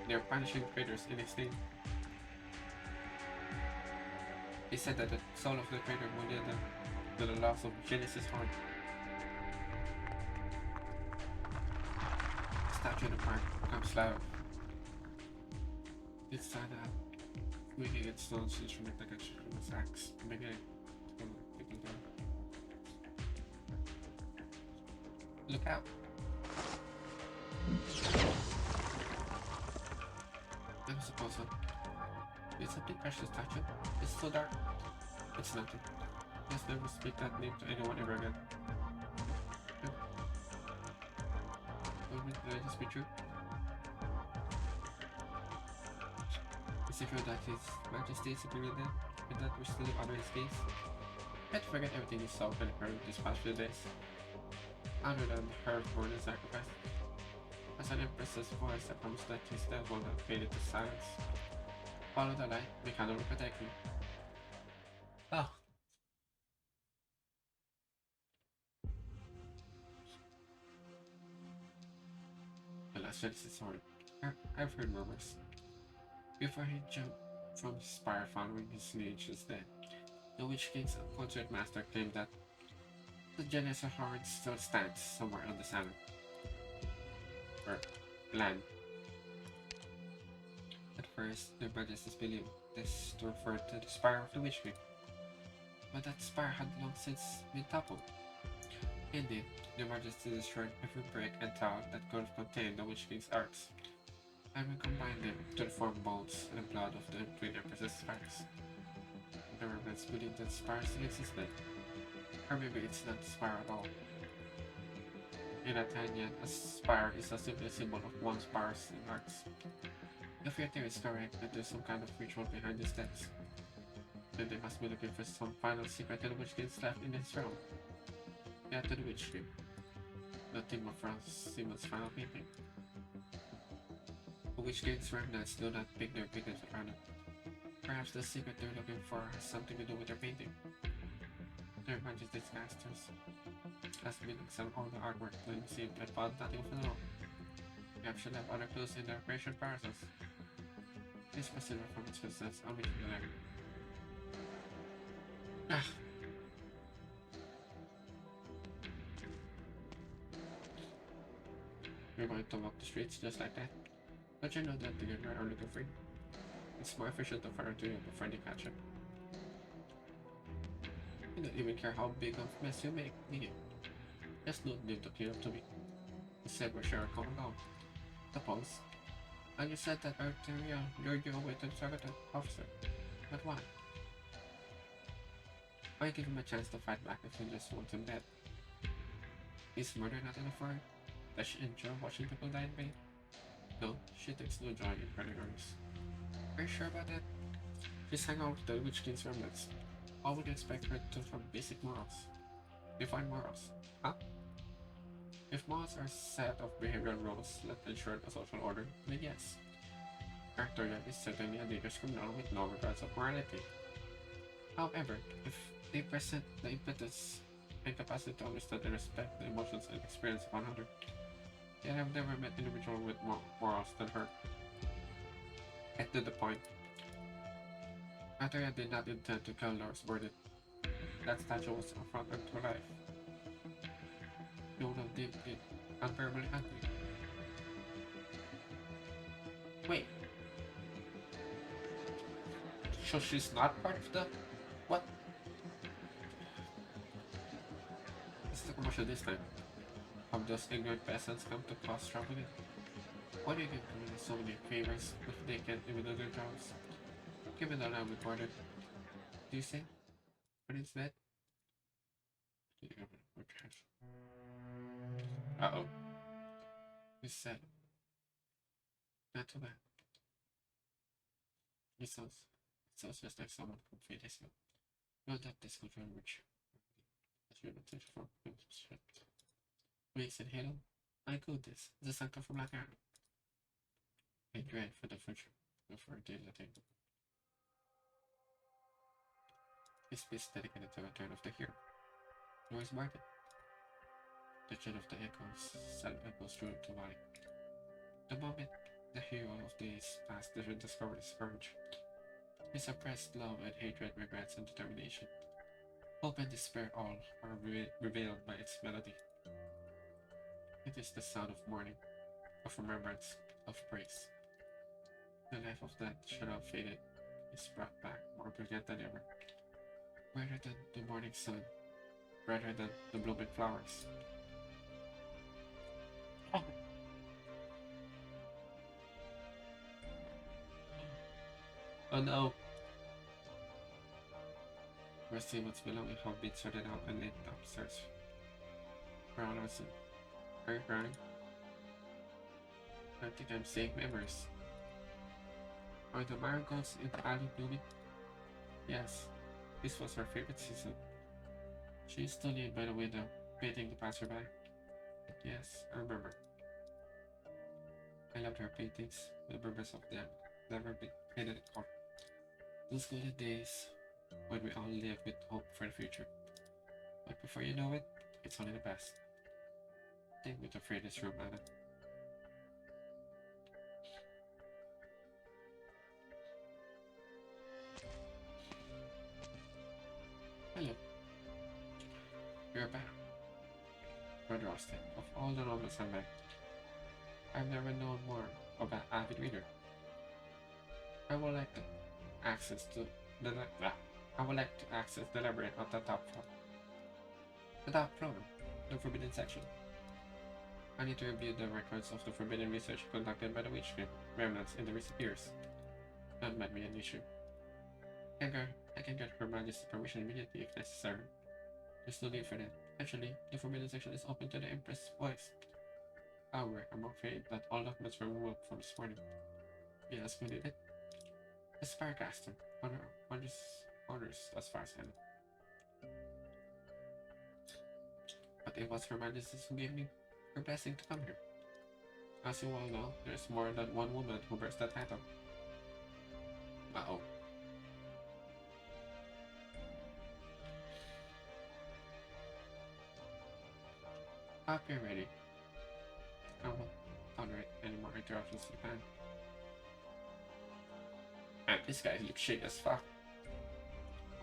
They're punishing traitors in his name. They said that the soul of the traitor will lead them to the loss of Genesis' horn. The statue in the park becomes loud. It's sad that making its stones instrument like a children's axe, beginning to people down. Look out! I suppose so. It's something precious, statue. It's so dark. It's nothing. Just never speak that name to anyone ever again. Did I just be true? Is it true that His Majesty is superior then? And that we're still under his gaze? I had to forget everything you saw and heard these past few days. Other than her born and sacrifice. As an empress's voice, I promised that his death will not fade into silence. Follow the light, my candle will protect me. Oh. The last Genesis sword. I've heard rumors. Before he jumped from his spire following his liege's death, the Witch King's concert master claimed that the Genesis horn still stands somewhere on the Saturn. Or land. At first, their majesties believed this to refer to the spire of the Witch King, but that spire had long since been toppled. Indeed, their majesty destroyed every brick and tile that could have contained the Witch King's arts, and recombined them to form bones and blood of the Twin Empress's spires. The remnants believe that spire still existed, or maybe it's not a spire at all. In Atanian, a spire is simply a symbol of one spire's arts. If your theory is correct, that there's some kind of ritual behind these deaths, then they must be looking for some final secret to the Witch King's left in his realm. Yeah, to the Witch King. The theme of Simon's final painting. The Witch King's remnants do not pick their victims at random. Perhaps the secret they're looking for has something to do with their painting. Their Majesty's masters has been examined all the artwork to the museum and found nothing of the law. Perhaps should have other clues in the operation process. Please consider from its business. I'll meet you there. Ah. You're going to walk the streets just like that? Don't you know that the Guard are looking for you? It's more efficient to fire to you before they catch him. You don't even care how big of a mess you make, do you? Just don't need to clear up to me. You said we're sure come along. Suppose. And you said that Arteria lured you away to the target officer. But why? Why give him a chance to fight back if you just want him dead? Is murder not enough for her? Does she enjoy watching people die in vain? No, she takes no joy in predators. Are you sure about that? She's hanging out with the Witch King's remnants. How would you expect her to from basic morals? Define morals, huh? If morals are a set of behavioral rules that ensure the social order, then yes. Arcturia is certainly a dangerous criminal with no regards of morality. However, if they present the impetus and capacity to understand and respect the emotions and experience of another, then I've never met an individual with more morals than her. And to the point, Arcturia did not intend to kill Lord's Burden. That statue was affronted to life. You would have deemed it unbearably ugly. Wait. So she's not part of the... What? It's the commercial this time. Have those ignorant peasants come to cause trouble again? Why do you give them so many favors if they can't even do their jobs? Give me the lamb with water. Do you say? But instead? Uh-oh. You said. Not too bad. It sounds just like someone from 3 days ago. Not that this will very much. As you noted from Weeks in Halo. I code this. The sector from Black Arrow. I dread for the future. For a daily thing. This piece dedicated to the return of the hero. Where's Martin? The chain of the echoes through the valley. The moment the hero of days past discovered his courage, his suppressed love and hatred, regrets and determination, hope and despair all are revealed by its melody. It is the sound of mourning, of remembrance, of praise. The life of that should have faded is brought back more brilliant than ever, brighter than the morning sun, brighter than the blooming flowers. Oh no! Rusty what's below me have been sorted out and laid upstairs. Brown Arson. Are you crying? I think I'm seeing memories. Are the marigolds in the alley blooming? Yes, this was her favorite season. She used to lean by the window, painting the passerby. Yes, I remember. I loved her paintings, the memories of them never been painted in color. Those golden days when we all lived with hope for the future. But before you know it, it's only the past. Think with afraid this room, Anna. Hello. You're back. Brother Austin, of all the novels I met, I've never known more of an avid reader. I would like to access the library on the top floor. The top floor, the forbidden section. I need to review the records of the forbidden research conducted by the Witch King remnants in the recent years. That might be an issue. I can get Her Majesty's permission immediately if necessary. There's no need for that. Actually, the forbidden section is open to the Empress' voice. However, I'm afraid that all documents were removed from this morning. Yes, who did it? The Spirecaster. Orders as far as I know. But it was Her Majesty who gave me her blessing to come here. As you all know, there's more than one woman who bears that title. Uh-oh. Up here ready. I won't tolerate any more interruptions to the plan. And this guy looks shit as fuck.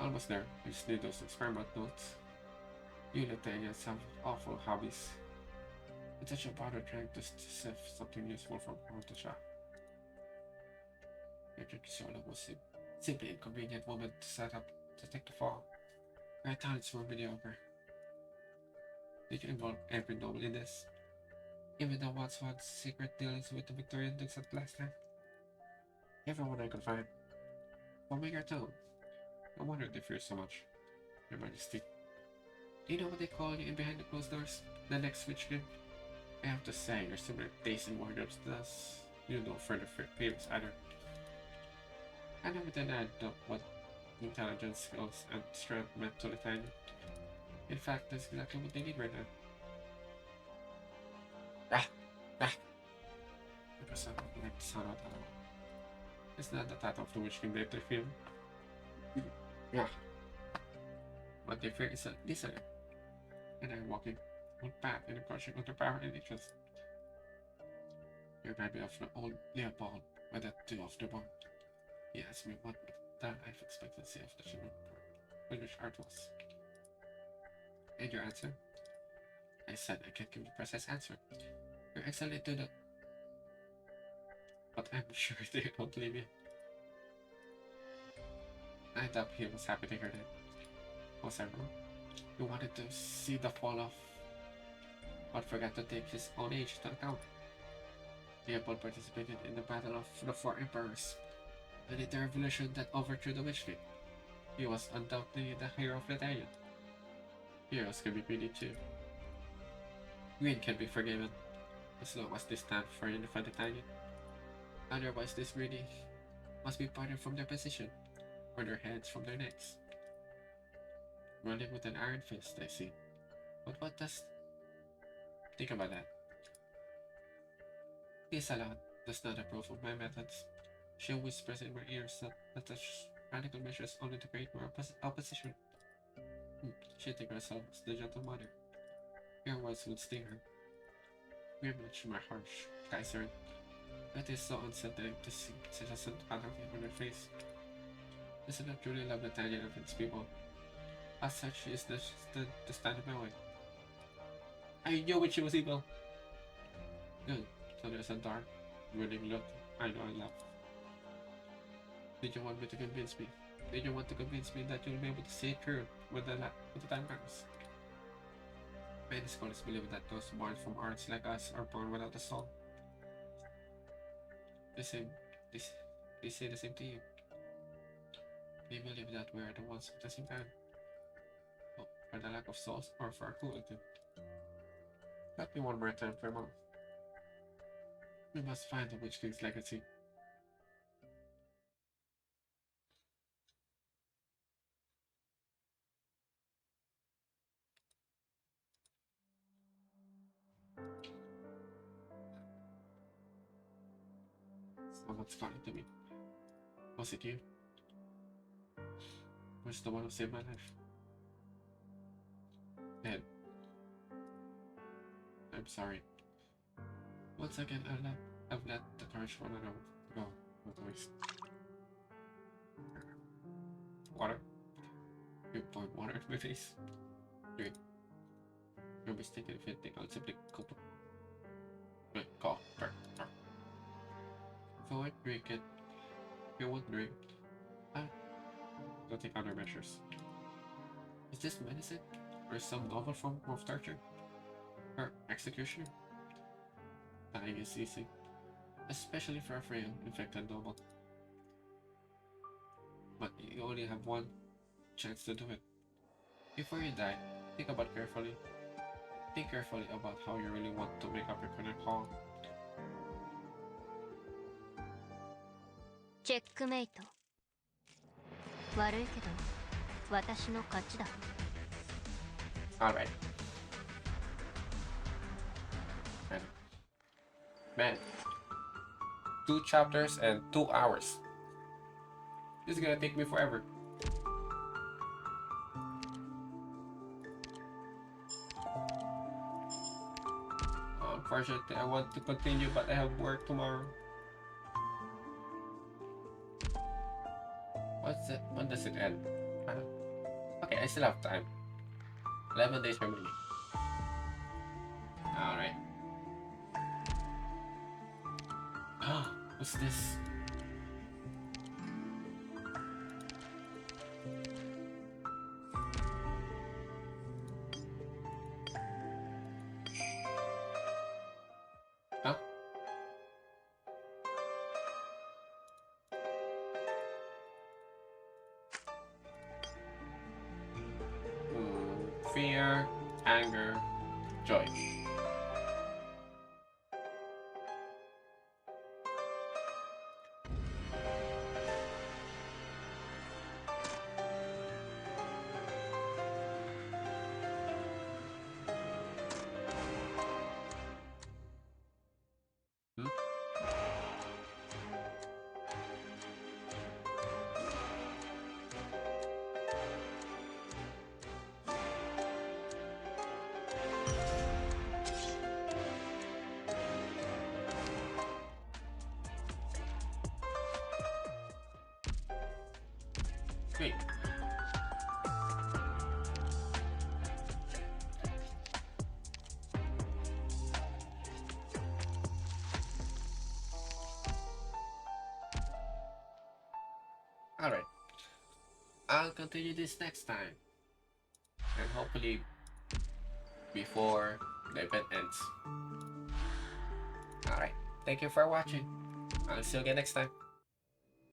Almost there. I just need those experiment notes. You Latanians have awful hobbies. It's such a bother trying to sift something useful from home to shop. Richard Sola was simply inconvenient woman to set up to take the fall. Her talents were mediocre. Did you involve every noble in this? Even the ones who had secret dealings with the Victorian dukes at last time? Everyone I could find. Forming your tone. No wonder they fear so much. Your Majesty. Do you know what they call you in behind the closed doors? The next Witch King? I have to say, your similar taste in wardrobes does you no further favors either. I never denied what intelligence, skills, and strength meant to Latanya. In fact, that's exactly what they need right now. Because I don't like the sound of that. It's not the title of the Witch King that they feel. Yeah. What they fear is a listener. And I'm walking on path in approaching under power and interest. You remind me of the old Leopold with that two of the bond. He asked me what the life expectancy of the human British art was. And your answer? I said I can't give the precise answer. You're excellent to the... But I'm sure they don't believe you. I doubt he was happy to hear that. Was I wrong? You wanted to see the fall of... but forgot to take his own age to account. Leopold participated in the Battle of the Four Emperors. and in the revolution that overthrew the Witch King. He was undoubtedly the hero of the Italian. Heroes can be greedy too. Greed can be forgiven, as long as they stand for a unified Italian. Otherwise, this greedy must be parted from their position, or their heads from their necks. Running with an iron fist, I see. But what does... Think about that. Pisalot does not approve of my methods. She whispers in my ears that such radical measures only to create more opposition. She thinks herself as the gentle mother. Your words would sting her. Very much my harsh, Kaiser. It is so unsettling to see such a sudden anarchy on her face. Does not truly love the Italian of its people? As such, she is to stand in my way. I knew when she was evil! Good. So there's a dark, grinning look. I know I laughed. Did you want me to convince me? Did you want to convince me that you'll be able to see it through when the time comes? Many scholars believe that those born from arts like us are born without a soul. They say the same to you. They believe that we are the ones of the same kind. Oh, for the lack of souls or for our cruelty. Let me one more time for a moment. We must find the Witch King's legacy. Someone's calling to me. Was it you? Was the one who saved my life? Ed. I'm sorry. Once again, I've let the courage run out go with waste. Water? You poured water into my face? Drink. You're mistaken if you think I'll simply cope. Call. If I won't drink it, you won't drink. I'll take other measures. Is this medicine? Or some novel form of torture? Or executioner? Dying is easy, especially for a frail, infected noble. But you only have one chance to do it. Before you die, think carefully about how you really want to make up your current call. チェックメイト。悪いけど、私の勝ちだ。Alright. Man. 2 chapters and 2 hours. This is gonna take me forever. Unfortunately, I want to continue, but I have work tomorrow. What's it? When does it end? Okay, I still have time. 11 days remaining. Alright. What's this? Huh? Fear, anger, joy. Sweet. Alright. I'll continue this next time. And hopefully before the event ends. Alright. Thank you for watching. I'll see you again next time.